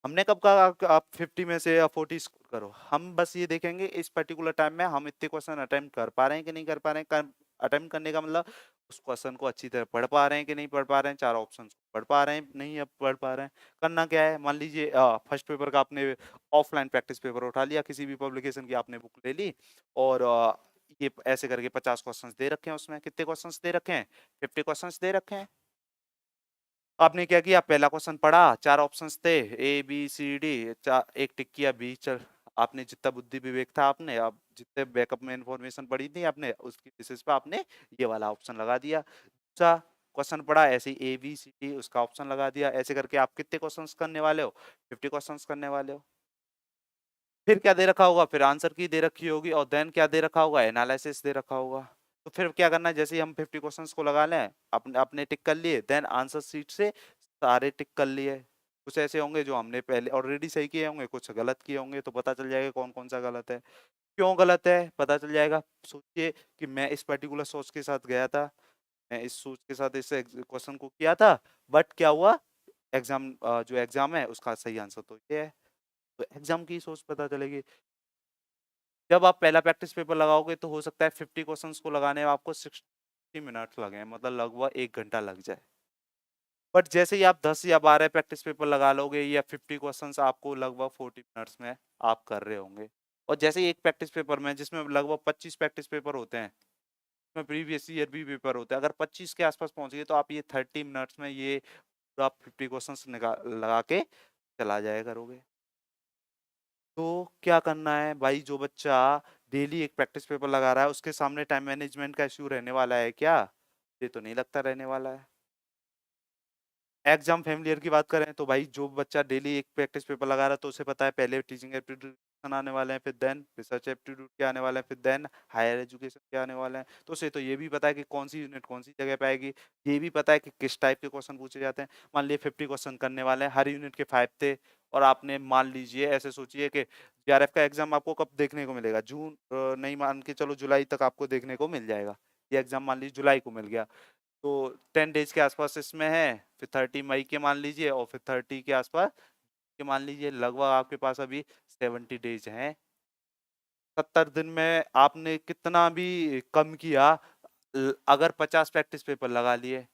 हमने कब कहा आप 50 में से 40 स्कोर करो, हम बस ये देखेंगे इस पर्टिकुलर टाइम में हम इतने क्वेश्चन अटेम्प्ट कर पा रहे हैं कि नहीं कर पा रहे हैं। अटेम्प्ट करने का मतलब उस क्वेश्चन को अच्छी तरह पढ़ पा रहे हैं कि नहीं पढ़ पा रहे हैं, चार ऑप्शन पढ़ पा रहे हैं नहीं अब पढ़ पा रहे हैं। करना क्या है, मान लीजिए फर्स्ट पेपर का आपने ऑफलाइन प्रैक्टिस पेपर उठा लिया, किसी भी पब्लिकेशन की आपने बुक ले ली और ये ऐसे करके 50 क्वेश्चन दे रखे हैं। उसमें कितने क्वेश्चन दे रखे हैं, 50 क्वेश्चन दे रखे हैं। आपने क्या किया, पहला क्वेश्चन पढ़ा, चार ऑप्शंस थे ए बी सी डी, एक टिक किया बी। चल आपने जितना बुद्धि विवेक था, आपने अब जितने बैकअप में इंफॉर्मेशन पढ़ी थी आपने, उसकी बेसिस पे आपने ये वाला ऑप्शन लगा दिया। दूसरा क्वेश्चन पढ़ा ऐसे ए बी सी डी, उसका ऑप्शन लगा दिया। ऐसे करके आप कितने क्वेश्चंस करने वाले हो, 50 क्वेश्चंस करने वाले हो। फिर क्या दे रखा होगा, फिर आंसर की दे रखी होगी और देन क्या दे रखा होगा, एनालिसिस दे रखा होगा। तो फिर क्या करना है, जैसे ही हम 50 क्वेश्चंस को लगा लें, अपने अपने टिक कर लिए, देन आंसर शीट से सारे टिक कर लिए। कुछ ऐसे होंगे जो हमने पहले ऑलरेडी सही किए होंगे, कुछ गलत किए होंगे, तो पता चल जाएगा कौन कौन सा गलत है, क्यों गलत है पता चल जाएगा। सोचिए कि मैं इस पर्टिकुलर सोच के साथ गया था, मैं इस सोच के साथ इस क्वेश्चन को किया था, बट क्या हुआ, एग्जाम जो एग्जाम है उसका सही आंसर तो ये है। तो एग्जाम की सोच पता चलेगी। जब आप पहला प्रैक्टिस पेपर लगाओगे तो हो सकता है 50 क्वेश्चंस को लगाने में आपको 60 मिनट्स लगे, मतलब लगभग 1 घंटा लग जाए। बट जैसे ही आप 10 या 12 प्रैक्टिस पेपर लगा लोगे या 50 क्वेश्चंस आपको लगभग 40 मिनट्स में आप कर रहे होंगे। और जैसे ही एक प्रैक्टिस पेपर में, जिसमें लगभग 25 प्रैक्टिस पेपर होते हैं, उसमें प्रीवियस ईयर भी पेपर होता है, अगर 25 के आसपास पहुंच गए तो आप ये 30 मिनट्स में ये पूरा 50 क्वेश्चंस लगा के चला जाया करोगे। तो क्या करना है भाई, जो बच्चा डेली एक प्रैक्टिस पेपर लगा रहा है उसके सामने टाइम मैनेजमेंट का इश्यू रहने वाला है क्या? ये तो नहीं लगता रहने वाला है। एग्जाम फेमिलियर की बात करें तो भाई जो बच्चा डेली एक प्रैक्टिस पेपर लगा रहा है तो उसे पता है पहले टीचिंग एप्टीट्यूड आने वाले हैं, फिर देन रिसर्च एप्टीट्यूड के आने वाले हैं, फिर देन हायर एजुकेशन के आने वाले हैं। तो उसे तो ये भी पता है कि कौन सी यूनिट कौन सी जगह पे आएगी, ये भी पता है कि किस टाइप के क्वेश्चन पूछे जाते हैं। मान लीजिए 50 क्वेश्चन करने वाले हैं, हर यूनिट के 5 थे, और आपने मान लीजिए ऐसे सोचिए कि जेआरएफ का एग्जाम आपको कब देखने को मिलेगा, जून नहीं, मान के चलो जुलाई तक आपको देखने को मिल जाएगा। ये एग्जाम मान लीजिए जुलाई को मिल गया, तो 10 डेज के आसपास इसमें है, फिर 30 मई के मान लीजिए, और फिर 30 के आसपास के मान लीजिए, लगभग आपके पास अभी 70 डेज हैं। 70 दिन में आपने कितना भी कम किया, अगर 50 प्रैक्टिस पेपर लगा लिए,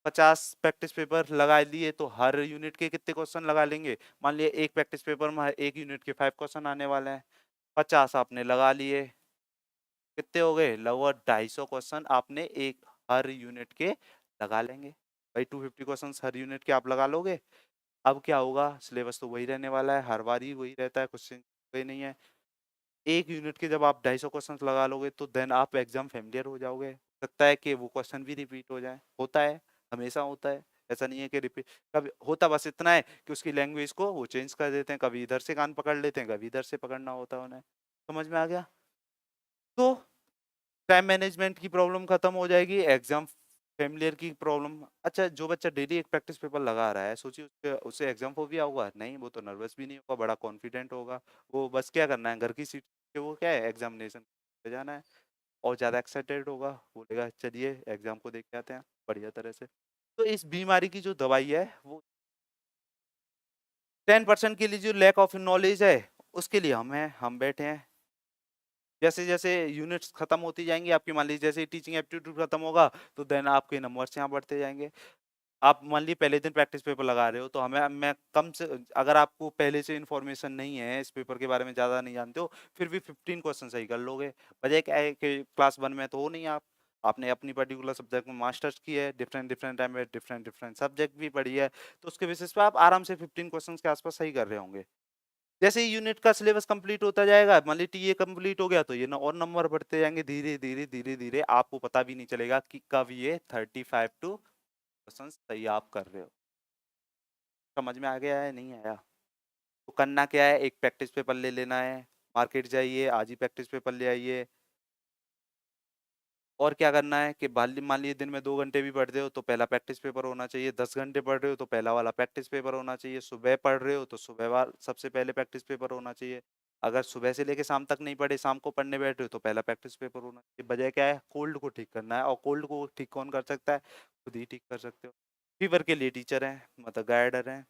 50 प्रैक्टिस पेपर लगा लिए तो हर यूनिट के कितने क्वेश्चन लगा लेंगे। मान लिया एक प्रैक्टिस पेपर में एक यूनिट के 5 क्वेश्चन आने वाले हैं, 50 आपने लगा लिए, कितने हो गए, लगभग 250 क्वेश्चन आपने एक हर यूनिट के लगा लेंगे। भाई 250 क्वेश्चन हर यूनिट के आप लगा लोगे। अब क्या होगा, सिलेबस तो वही रहने वाला है, हर बार ही वही रहता है, कुछ वही नहीं है। एक यूनिट के जब आप 250 क्वेश्चन लगा लोगे तो देन आप एग्जाम फेमिलियर हो जाओगे। सकता है कि वो क्वेश्चन भी रिपीट हो जाए, होता है, हमेशा होता है, ऐसा नहीं है कि रिपीट कभी होता, बस इतना है कि उसकी लैंग्वेज को वो चेंज कर देते हैं, कभी इधर से कान पकड़ लेते हैं, कभी इधर से पकड़ना होता है उन्हें। समझ में आ गया? तो टाइम मैनेजमेंट की प्रॉब्लम खत्म हो जाएगी, एग्जाम फेमिलियर की प्रॉब्लम। अच्छा, जो बच्चा डेली एक प्रैक्टिस पेपर लगा रहा है, सोचिए उसके उसे एग्जाम फोबिया होगा नहीं, वो तो नर्वस भी नहीं होगा, बड़ा कॉन्फिडेंट होगा। वो बस क्या करना है, घर की सीट के वो क्या है, एग्जामिनेशन पे जाना है, और ज्यादा एक्साइटेड होगा, बोलेगा चलिए एग्जाम को देख के आते हैं बढ़िया तरह से। तो इस बीमारी की जो दवाई है वो 10% के लिए जो लैक ऑफ नॉलेज है उसके लिए हम बैठे हैं। जैसे जैसे यूनिट्स खत्म होती जाएंगी आपकी, मान लीजिए जैसे टीचिंग एप्टीट्यूड खत्म होगा तो देन आपके नंबर्स यहाँ बढ़ते जाएंगे। आप मान लीजिए पहले दिन प्रैक्टिस पेपर लगा रहे हो तो हमें मैं कम से, अगर आपको पहले से इन्फॉर्मेशन नहीं है, इस पेपर के बारे में ज़्यादा नहीं जानते हो, फिर भी 15 क्वेश्चन सही कर लोगे। वजह क्या है कि क्लास 1 में तो हो नहीं आप, आपने अपनी पर्टिकुलर सब्जेक्ट में मास्टर्स की है, डिफरेंट डिफरेंट टाइम में डिफरेंट डिफरेंट सब्जेक्ट भी पढ़ी है, तो उसके बेसिस पे आप आराम से 15 क्वेश्चन के आसपास सही कर रहे होंगे। जैसे ही यूनिट का सिलेबस कंप्लीट होता जाएगा, मान लीजिए टीए कंप्लीट हो गया, तो ये ना और नंबर बढ़ते जाएंगे, धीरे धीरे धीरे धीरे आपको पता भी नहीं चलेगा कि कब ये 35 टू क्वेश्चन सही आप कर रहे हो। समझ में आ गया है नहीं आया? तो करना क्या है, एक प्रैक्टिस पेपर ले लेना है, मार्केट जाइए आज ही प्रैक्टिस पेपर ले आइए, और क्या करना है कि मान लीजिए दिन में 2 घंटे भी पढ़ रहे हो तो पहला प्रैक्टिस पेपर होना चाहिए, 10 घंटे पढ़ रहे हो तो पहला वाला प्रैक्टिस पेपर होना चाहिए, सुबह पढ़ रहे हो तो सुबह सबसे पहले प्रैक्टिस पेपर होना चाहिए। अगर सुबह से लेके शाम तक नहीं पढ़े, शाम को पढ़ने बैठ रहे हो तो पहला प्रैक्टिस पेपर होना चाहिए। वजह क्या है? कोल्ड को ठीक करना है, और कोल्ड को ठीक कौन कर सकता है? खुद ही ठीक कर सकते हो। फीवर के लिए टीचर हैं, मतलब गाइडर हैं,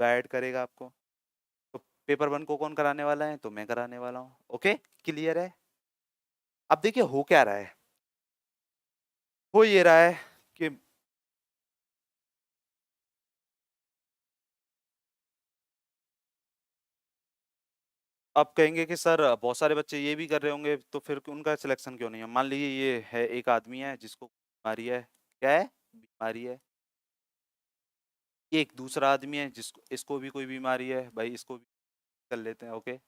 गाइड करेगा आपको। तो पेपर 1 को कौन कराने वाला है? तो मैं कराने वाला हूँ। ओके, क्लियर है? अब देखिए हो क्या रहा है, हो ये रहा है कि आप कहेंगे कि सर बहुत सारे बच्चे ये भी कर रहे होंगे तो फिर उनका सिलेक्शन क्यों नहीं है? मान लीजिए ये है, एक आदमी है जिसको बीमारी है, क्या है? बीमारी है। एक दूसरा आदमी है जिसको, इसको भी कोई बीमारी है, भाई इसको भी कर लेते हैं। ओके,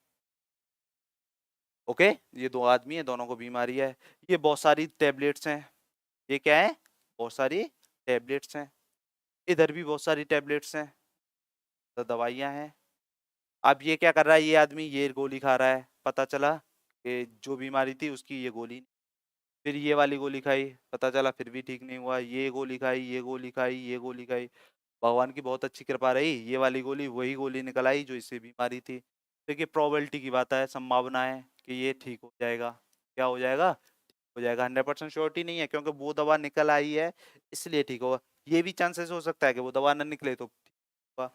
ओके, ये दो आदमी है, दोनों को बीमारी है। ये बहुत सारी टेबलेट्स हैं, ये क्या है? बहुत सारी टेबलेट्स हैं। इधर भी बहुत सारी टेबलेट्स हैं, तो दवाइयाँ हैं। अब ये क्या कर रहा है? ये आदमी ये गोली खा रहा है, पता चला कि जो बीमारी थी उसकी ये गोली। फिर ये वाली गोली खाई, पता चला फिर भी ठीक नहीं हुआ, ये गोली खाई, ये गोली खाई, ये गोली खाई। भगवान की बहुत अच्छी कृपा रही, ये वाली गोली वही गोली निकल आई जो इससे बीमारी थी। देखिए प्रोबेबिलिटी की बात है, संभावना है कि ये ठीक हो जाएगा। क्या हो जाएगा? हो जाएगा। 100% श्योरिटी नहीं है, क्योंकि वो दवा निकल आई है इसलिए ठीक होगा। ये भी चांसेस हो सकता है कि वो दवा ना निकले तो ठीक होगा।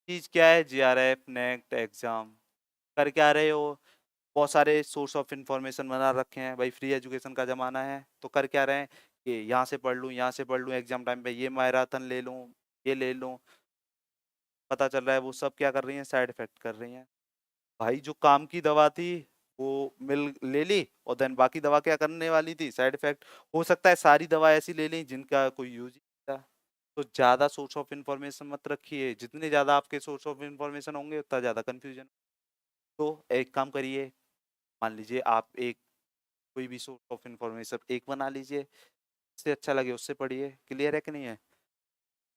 चीज क्या है? जीआरएफ नेक्स्ट एग्जाम कर क्या रहे हो? बहुत सारे सोर्स ऑफ इंफॉर्मेशन बना रखे हैं, भाई फ्री एजुकेशन का ज़माना है, तो कर क्या रहे हैं कि यहाँ से पढ़ लूँ, यहाँ से पढ़ लूँ, एग्जाम टाइम पे ये मैराथन ले लूँ, ये ले लूँ। पता चल रहा है वो सब क्या कर रही हैं? साइड इफेक्ट कर रही हैं। भाई जो काम की दवा थी वो मिल ले ली, और देन बाकी दवा क्या करने वाली थी? Side effect. हो सकता है सारी दवा ऐसी ले ली जिनका कोई यूज ही नहीं था। तो ज़्यादा सोर्स ऑफ इंफॉर्मेशन मत रखिए, जितने ज़्यादा आपके सोर्स ऑफ इंफॉर्मेशन होंगे उतना ज़्यादा कंफ्यूजन। तो एक काम करिए, मान लीजिए आप एक कोई भी सोर्स ऑफ इंफॉर्मेशन एक बना लीजिए, इससे अच्छा लगे उससे पढ़िए। क्लियर है कि नहीं है?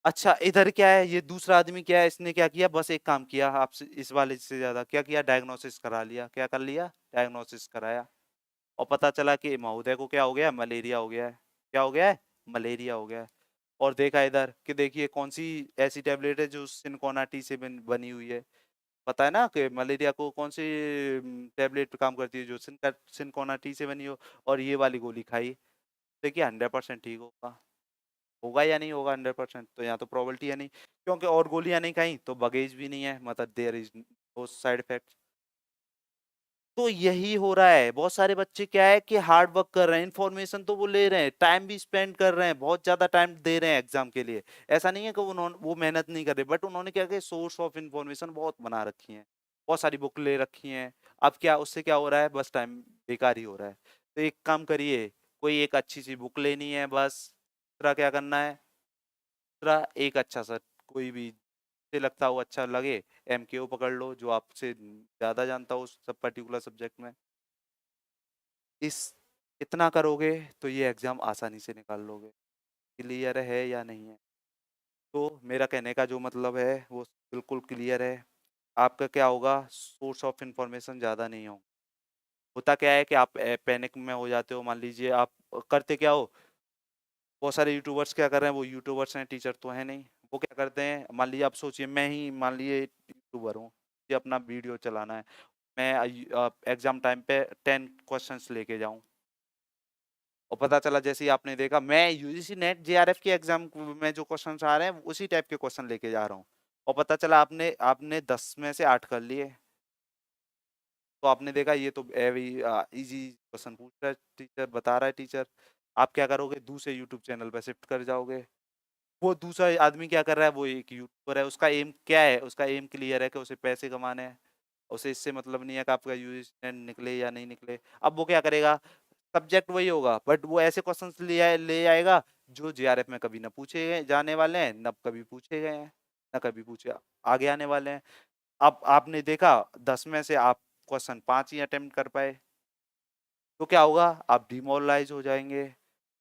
अच्छा, इधर क्या है? ये दूसरा आदमी क्या है, इसने क्या किया? बस एक काम किया आपसे, इस वाले से ज्यादा क्या किया? डायग्नोसिस करा लिया। क्या कर लिया? डायग्नोसिस कराया, और पता चला कि महोदय को क्या हो गया? मलेरिया हो गया है। क्या हो गया है? मलेरिया हो गया है। और देखा इधर कि देखिए कौन सी ऐसी टेबलेट है जो सिनकोना टी से बनी हुई है। पता है ना कि मलेरिया को कौन सी टेबलेट काम करती है? जो सिनकोना टी से बनी हो। और ये वाली गोली खाई, देखिए 100% ठीक होगा। होगा या नहीं होगा 100%? तो यहाँ तो प्रोबेबिलिटी है नहीं, क्योंकि और गोलियां नहीं खाई तो बगेज भी नहीं है, मतलब there is no side effect. तो यही हो रहा है, बहुत सारे बच्चे क्या है कि हार्ड वर्क कर रहे हैं, इन्फॉर्मेशन तो वो ले रहे हैं, टाइम भी स्पेंड कर रहे हैं, बहुत ज्यादा टाइम दे रहे हैं एग्जाम के लिए। ऐसा नहीं है कि उन्होंने वो मेहनत नहीं कर रहे, बट उन्होंने क्या किया? सोर्स ऑफ इन्फॉर्मेशन बहुत बना रखी है, बहुत सारी बुक ले रखी हैं। अब क्या उससे क्या हो रहा है? बस टाइम बेकार ही हो रहा है। तो एक काम करिए, कोई एक अच्छी सी बुक लेनी है बस। दूसरा क्या करना है? दूसरा एक अच्छा सा कोई भी से लगता हो, अच्छा लगे, एमकेओ पकड़ लो जो आपसे ज्यादा जानता हो उस सब पर्टिकुलर सब्जेक्ट में। इस इतना करोगे तो ये एग्जाम आसानी से निकाल लोगे। क्लियर है या नहीं है? तो मेरा कहने का जो मतलब है वो बिल्कुल क्लियर है। आपका क्या होगा? सोर्स ऑफ इंफॉर्मेशन ज़्यादा नहीं हो। होता क्या है कि आप पैनिक में हो जाते हो। मान लीजिए आप करते क्या हो? बहुत सारे यूट्यूबर्स क्या कर रहे हैं? वो यूट्यूबर्स हैं, टीचर तो है नहीं। वो क्या करते हैं, मान लीजिए आप सोचिए, मैं ही मान लीजिए यूट्यूबर हूँ, मुझे अपना वीडियो चलाना है। मैं एग्जाम टाइम पे 10 क्वेश्चंस लेके जाऊं, और पता चला जैसे ही आपने देखा मैं यूजीसी नेट जेआरएफ के एग्जाम में जो क्वेश्चंस आ रहे हैं उसी टाइप के क्वेश्चन लेके जा रहा हूँ, और पता चला आपने आपने 10 में से 8 कर लिए। तो आपने देखा ये तो इजी क्वेश्चन पूछ रहा है टीचर, बता रहा है टीचर। आप क्या करोगे? दूसरे यूट्यूब चैनल पर शिफ्ट कर जाओगे। वो दूसरा आदमी क्या कर रहा है? वो एक यूट्यूबर है, उसका एम क्या है? उसका एम क्लियर है कि उसे पैसे कमाने हैं। उसे इससे मतलब नहीं है कि आपका यूजीसी निकले या नहीं निकले। अब वो क्या करेगा? सब्जेक्ट वही होगा, बट वो ऐसे क्वेश्चंस ले आएगा जो जेआरएफ में कभी ना पूछे गए जाने वाले हैं, ना कभी पूछे गए हैं, ना कभी पूछे आगे आने वाले हैं। अब आपने देखा 10 में से आप क्वेश्चन 5 ही अटेम्प्ट कर पाए, तो क्या होगा? आप डिमोरलाइज हो जाएंगे।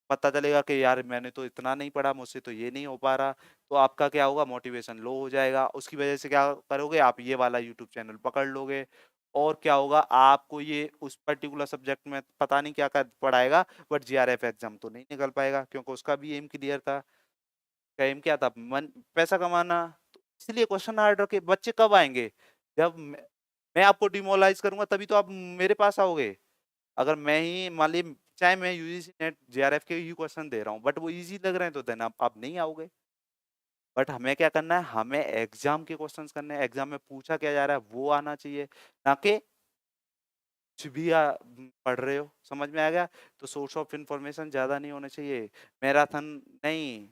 पता चलेगा कि यार मैंने तो इतना नहीं पढ़ा, मुझसे तो ये नहीं हो पा रहा। तो आपका क्या होगा? मोटिवेशन लो हो जाएगा। उसकी वजह से क्या करोगे? आप ये वाला यूट्यूब चैनल पकड़ लोगे, और क्या होगा, आपको ये उस पर्टिकुलर सब्जेक्ट में पता नहीं क्या कर पढ़ाएगा, बट जीआरएफ एग्जाम तो नहीं निकल पाएगा, क्योंकि उसका भी एम क्लियर था। का एम क्या था, मन पैसा कमाना। तो इसलिए क्वेश्चन आर्डर के बच्चे कब आएंगे, जब मैं आपको डिमोरलाइज करूंगा, तभी तो आप मेरे पास आओगे। अगर मैं ही मान ली, चाहे मैं यूजीसी नेट जेआरएफ के ही क्वेश्चन दे रहा हूँ, बट वो इजी लग रहे हैं, तो देन आप नहीं आओगे। बट हमें क्या करना है, हमें एग्जाम के क्वेश्चंस करने हैं, एग्जाम में पूछा क्या जा रहा है वो आना चाहिए, ना कि कुछ भी पढ़ रहे हो। समझ में आ गया? तो सोर्स ऑफ इंफॉर्मेशन ज्यादा नहीं होने चाहिए, मैराथन नहीं।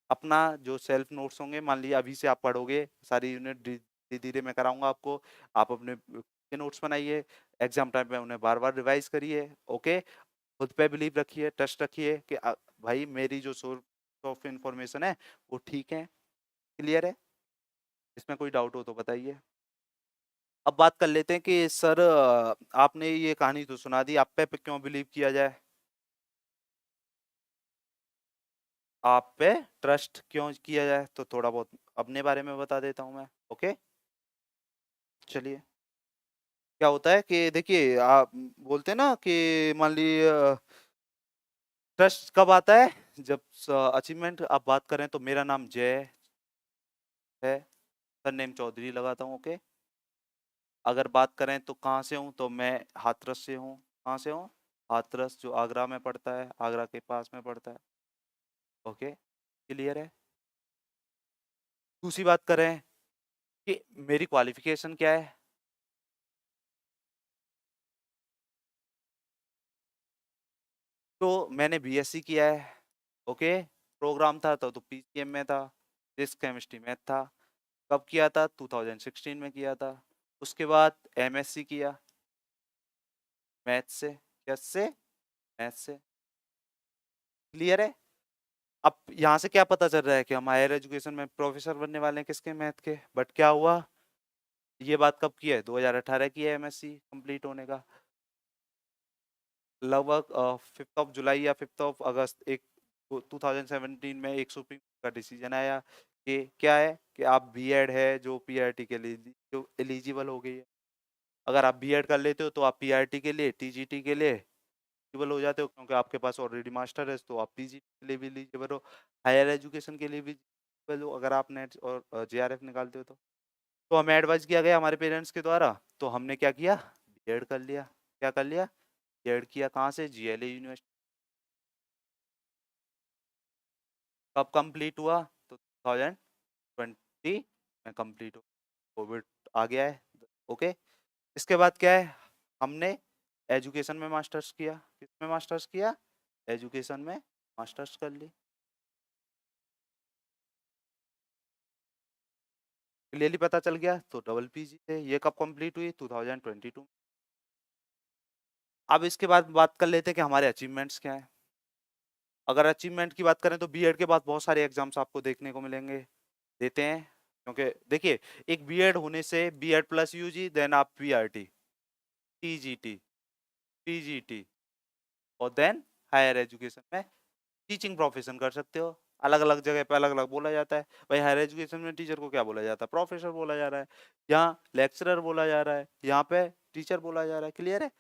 अपना जो सेल्फ नोट्स होंगे, मान लीजिए अभी से आप पढ़ोगे सारी यूनिट, धीरे धीरे मैं कराऊंगा आपको, आप अपने नोट्स बनाइए, एग्जाम टाइम पे उन्हें बार बार रिवाइज करिए। ओके, खुद पे बिलीव रखिए, ट्रस्ट रखिए कि भाई मेरी जो सोर्स ऑफ इंफॉर्मेशन है वो ठीक है। क्लियर है? इसमें कोई डाउट हो तो बताइए। अब बात कर लेते हैं कि सर आपने ये कहानी तो सुना दी, आप पे क्यों बिलीव किया जाए, आप पे ट्रस्ट क्यों किया जाए, तो थोड़ा बहुत अपने बारे में बता देता हूं मैं। ओके, चलिए। क्या होता है कि देखिए, आप बोलते हैं ना कि मान लीजिए ट्रस्ट कब आता है, जब अचीवमेंट आप बात करें तो मेरा नाम जय है, सरनेम चौधरी लगाता हूँ। ओके, अगर बात करें तो कहाँ से हूँ, तो मैं हाथरस से हूँ। कहाँ से हूँ? हाथरस, जो आगरा में पड़ता है, आगरा के पास में पड़ता है। ओके, क्लियर है? दूसरी बात करें कि मेरी क्वालिफिकेशन क्या है, तो मैंने बीएससी किया है। ओके, प्रोग्राम था तो पीसीएम में था, फिजिक्स केमिस्ट्री मैथ था। कब किया था? 2016 में किया था। उसके बाद एमएससी किया मैथ से। कैसे? मैथ से। क्लियर है? अब यहाँ से क्या पता चल रहा है कि हम हायर एजुकेशन में प्रोफेसर बनने वाले हैं किसके? मैथ के। बट क्या हुआ, ये बात कब की है? 2018 की है एमएससी कंप्लीट होने का, लगभग 5 ऑफ जुलाई या 5 ऑफ अगस्त एक 2017 में एक सुप्रीम का डिसीजन आया कि क्या है कि आप बीएड है जो पीआरटी के लिए जो एलिजिबल हो गई है। अगर आप बीएड कर लेते हो तो आप पीआरटी के लिए, टीजीटी के लिए एलिजिबल हो जाते हो, क्योंकि आपके पास ऑलरेडी मास्टर है, तो आप पीजीटी के लिए भी एलिजिबल हो, हायर एजुकेशन के लिए भी एलिजिबल हो, अगर आप नेट और जेआरएफ निकालते हो तो हमें एडवाइस किया गया हमारे पेरेंट्स के द्वारा, तो हमने क्या किया, बीएड कर लिया। क्या कर लिया? बीएड किया। कहाँ से? GLA university. कब कंप्लीट हुआ? तो 2020 में कंप्लीट हो, कोविड आ गया है। ओके, इसके बाद क्या है, हमने एजुकेशन में मास्टर्स किया। किस में मास्टर्स किया? एजुकेशन में मास्टर्स कर ली। क्लियरली पता चल गया? तो डबल पीजी है, ये कब कंप्लीट हुई? 2022। अब इसके बाद बात कर लेते हैं कि हमारे अचीवमेंट्स क्या है। अगर अचीवमेंट की बात करें तो बीएड के बाद बहुत सारे एग्जाम्स आपको देखने को मिलेंगे, देते हैं, क्योंकि देखिए, एक बीएड होने से बीएड प्लस यूजी, देन आप पीआरटी, टीजीटी, पीजीटी, और देन हायर एजुकेशन में टीचिंग प्रोफेशन कर सकते हो। अलग अलग जगह पे अलग अलग बोला जाता है। भाई हायर एजुकेशन में टीचर को क्या बोला जाता है? प्रोफेसर बोला जा रहा है। यहाँ लेक्चरर बोला जा रहा है, यहाँ पे टीचर बोला जा रहा है। क्लियर है?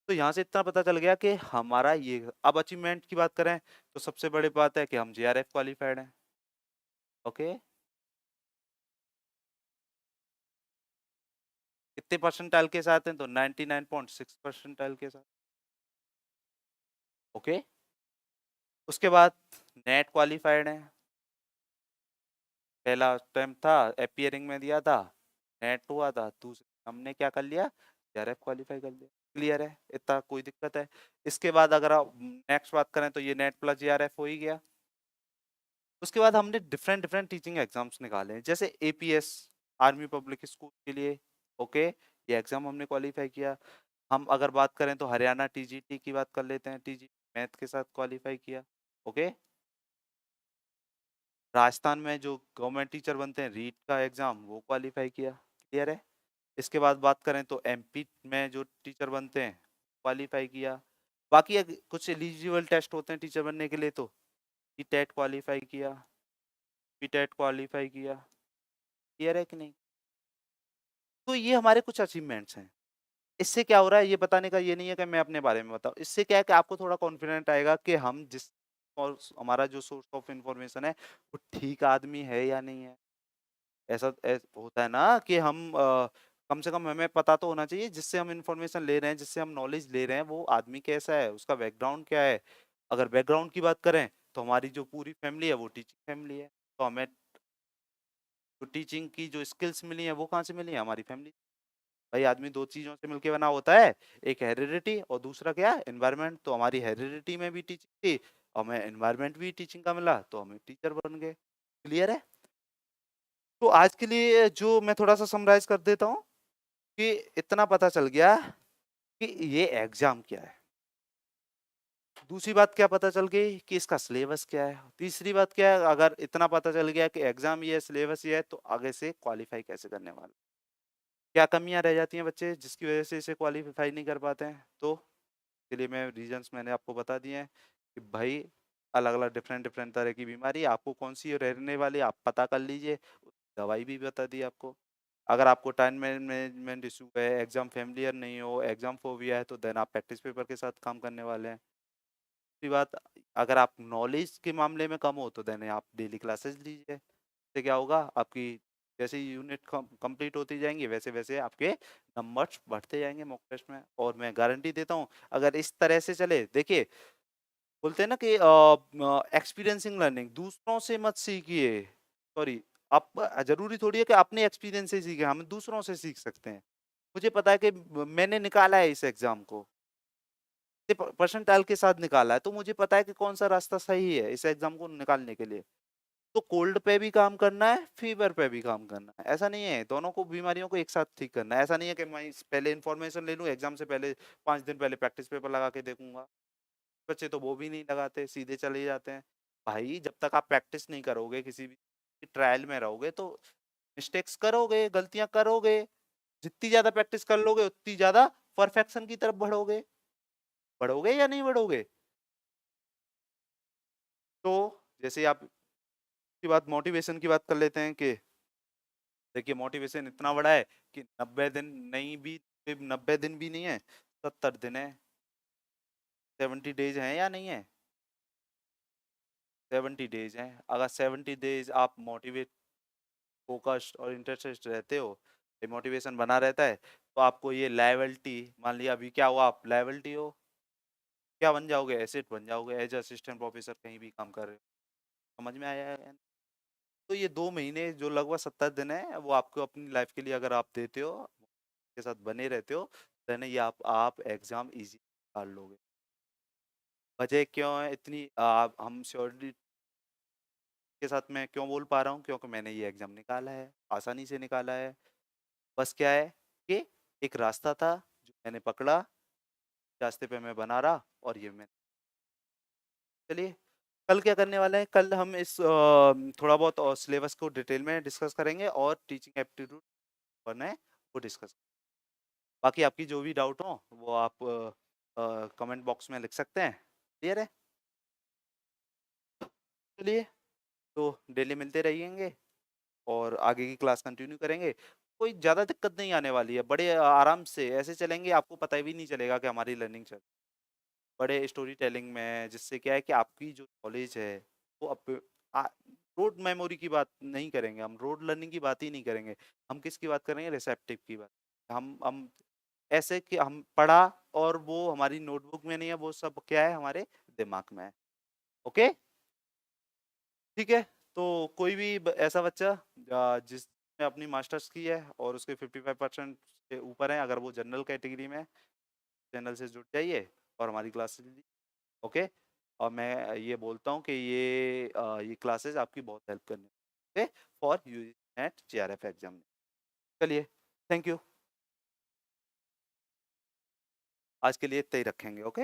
तो यहाँ से इतना पता चल गया कि हमारा ये, अब अचीवमेंट की बात करें तो सबसे बड़ी बात है कि हम जेआरएफ क्वालिफाइड हैं। ओके, कितने परसेंटाइल के साथ हैं? तो 99.6 परसेंटाइल के साथ। ओके, उसके बाद नेट क्वालिफाइड है, पहला टाइम था अपियरिंग में दिया था, नेट हुआ था, दूसरे हमने क्या कर लिया, जेआरएफ क्वालिफाई कर लिया। क्लियर है? इतना कोई दिक्कत है? इसके बाद अगर आप नेक्स्ट बात करें तो ये नेट प्लस जेआरएफ हो ही गया। उसके बाद हमने डिफरेंट डिफरेंट टीचिंग एग्जाम्स निकाले हैं, जैसे एपीएस, आर्मी पब्लिक स्कूल के लिए। ओके, ये एग्जाम हमने क्वालिफाई किया। हम अगर बात करें तो हरियाणा टीजीटी की बात कर लेते हैं, टीजी मैथ के साथ क्वालिफाई किया। ओके, राजस्थान में जो गवर्नमेंट टीचर बनते हैं, रीट का एग्जाम, वो क्वालिफाई किया। क्लियर है? इसके बाद बात करें तो एमपी में जो टीचर बनते हैं, क्वालिफाई किया। बाकी कुछ एलिजिबल टेस्ट होते हैं टीचर बनने के लिए, तो टेट क्वालिफाई किया, टेट क्वालिफाई किया। क्लियर है कि नहीं? तो ये हमारे कुछ अचीवमेंट्स हैं। इससे क्या हो रहा है ये बताने का ये नहीं है कि मैं अपने बारे में बताऊँ। इससे क्या है कि आपको थोड़ा कॉन्फिडेंट आएगा कि हम जिस और हमारा जो सोर्स ऑफ इन्फॉर्मेशन है वो ठीक आदमी है या नहीं है। ऐसा होता है ना कि हम कम से कम हमें पता तो होना चाहिए जिससे हम इन्फॉर्मेशन ले रहे हैं, जिससे हम नॉलेज ले रहे हैं वो आदमी कैसा है, उसका बैकग्राउंड क्या है। अगर बैकग्राउंड की बात करें तो हमारी जो पूरी फैमिली है वो टीचिंग फैमिली है। तो हमें जो टीचिंग की जो स्किल्स मिली हैं वो कहाँ से मिली है? हमारी फैमिली। भाई आदमी 2 चीज़ों से मिलके बना होता है, एक हेरिडिटी और दूसरा क्या है? एनवायरनमेंट। तो हमारी हेरिडिटी में भी टीचिंग थी, हमें एनवायरनमेंट भी टीचिंग का मिला, तो हम टीचर बन गए। क्लियर है? तो आज के लिए जो मैं थोड़ा-सा समराइज़ कर देता हूँ कि इतना पता चल गया कि ये एग्ज़ाम क्या है। दूसरी बात क्या पता चल गई कि इसका सिलेबस क्या है। तीसरी बात क्या है, अगर इतना पता चल गया कि एग्ज़ाम ये है, सिलेबस ये है, तो आगे से क्वालीफ़ाई कैसे करने वाले हैं। क्या कमियाँ रह जाती हैं बच्चे जिसकी वज़ह से इसे क्वालीफ़ाई नहीं कर पाते हैं? तो इसके लिए मैं रीज़न्स मैंने आपको बता दिए हैं कि भाई अलग-अलग डिफ़रेंट-डिफ़रेंट तरह की बीमारी है, आपको कौन-सी रहने वाली है आप पता कर लीजिए, दवाई भी बता दी आपको। अगर आपको टाइम मैनेजमेंट इश्यू है, एग्ज़ाम फ़ैमिलियर नहीं हो, एग्ज़ाम फ़ोबिया है, तो देन आप प्रैक्टिस पेपर के साथ काम करने वाले हैं। दूसरी बात, अगर आप नॉलेज के मामले में कम हो, तो देन आप डेली क्लासेस लीजिए। इससे क्या होगा, आपकी जैसे ही यूनिट कंप्लीट होती जाएँगी, वैसे-वैसे आपके नंबर्स बढ़ते जाएँगे मॉक टेस्ट में। और मैं गारंटी देता हूँ, अगर इस तरह से चले देखिए, बोलते हैं ना कि एक्सपीरियंसिंग लर्निंग दूसरों से मत सीखिए। सॉरी, आप ज़रूरी थोड़ी है कि अपने एक्सपीरियंस से सीखें, हम दूसरों से सीख सकते हैं। मुझे पता है कि मैंने निकाला है इस एग्ज़ाम को, परसेंटाइल के साथ निकाला है, तो मुझे पता है कि कौन-सा रास्ता सही है इस एग्ज़ाम को निकालने के लिए। तो कोल्ड पे भी काम करना है, फीवर पे भी काम करना है। ऐसा नहीं है, दोनों को बीमारियों को एक साथ ठीक करना है। ऐसा नहीं है कि मैं पहले इन्फॉर्मेशन ले लूँ, एग्ज़ाम से पहले 5 दिन पहले प्रैक्टिस पेपर लगा के देखूँगा। बच्चे तो वो भी नहीं लगाते, सीधे चले जाते हैं। भाई जब तक आप प्रैक्टिस नहीं करोगे, किसी भी ट्रायल में रहोगे तो मिस्टेक्स करोगे, गलतियाँ करोगे। जितनी ज़्यादा प्रैक्टिस कर लोगे, उतनी ज़्यादा परफेक्शन की तरफ बढ़ोगे। बढ़ोगे या नहीं बढ़ोगे? तो जैसे आप की बात मोटिवेशन की बात कर लेते हैं कि देखिए मोटिवेशन इतना बड़ा है कि 90 दिन नहीं भी, 90 दिन भी नहीं है, 70 दिन है, 70 डेज हैं या नहीं है? 70 डेज हैं। अगर 70 डेज आप मोटिवेट, फोकस्ड और इंटरेस्टेड रहते हो, ये मोटिवेशन बना रहता है, तो आपको ये लायबिलिटी, मान लिया अभी क्या हुआ, आप लायबिलिटी हो, क्या बन जाओगे? एसेट बन जाओगे, एज असिस्टेंट प्रोफेसर कहीं भी काम कर रहे हो। समझ में आया है? तो ये 2 महीने जो लगभग 70 दिन है, वो आपको अपनी लाइफ के लिए अगर आप देते हो, के साथ बने रहते हो, देन ये आप एग्ज़ाम ईज़ी निकाल लोगे। वजह क्यों है इतनी, हम श्योरिटी के साथ मैं क्यों बोल पा रहा हूँ? क्योंकि मैंने ये एग्ज़ाम निकाला है, आसानी से निकाला है। बस क्या है कि एक रास्ता था जो मैंने पकड़ा, रास्ते पे मैं बना रहा और ये मैं, चलिए कल क्या करने वाले हैं, कल हम इस थोड़ा बहुत और सिलेबस को डिटेल में डिस्कस करेंगे और टीचिंग एप्टीट्यूड पढ़ना है वो डिस्कस। बाकी आपकी जो भी डाउट हो वो आप कमेंट बॉक्स में लिख सकते हैं। क्लियर है? चलिए, तो डेली मिलते रहेंगे और आगे की क्लास कंटिन्यू करेंगे। कोई ज़्यादा दिक्कत नहीं आने वाली है, बड़े आराम से ऐसे चलेंगे आपको पता भी नहीं चलेगा कि हमारी लर्निंग चल, बड़े स्टोरी टेलिंग में, जिससे क्या है कि आपकी जो नॉलेज है वो रोड मेमोरी की बात नहीं करेंगे, हम रोड लर्निंग की बात ही नहीं करेंगे। हम किसकी बात करेंगे? रिसेप्टिव की बात। हम ऐसे कि हम पढ़ा और वो हमारी नोटबुक में नहीं है, वो सब क्या है हमारे दिमाग में है। ओके, ठीक है। तो कोई भी ऐसा बच्चा जिसने अपनी मास्टर्स की है और उसके 55% से ऊपर है, अगर वो जनरल कैटेगरी में है, चैनल से जुड़ जाइए और हमारी क्लासेस लीजिए। ओके, और मैं ये बोलता हूँ कि ये क्लासेस आपकी बहुत हेल्प करने, okay, for you net JRF exam. चलिए, थैंक यू। आज के लिए इतना ही रखेंगे। ओके।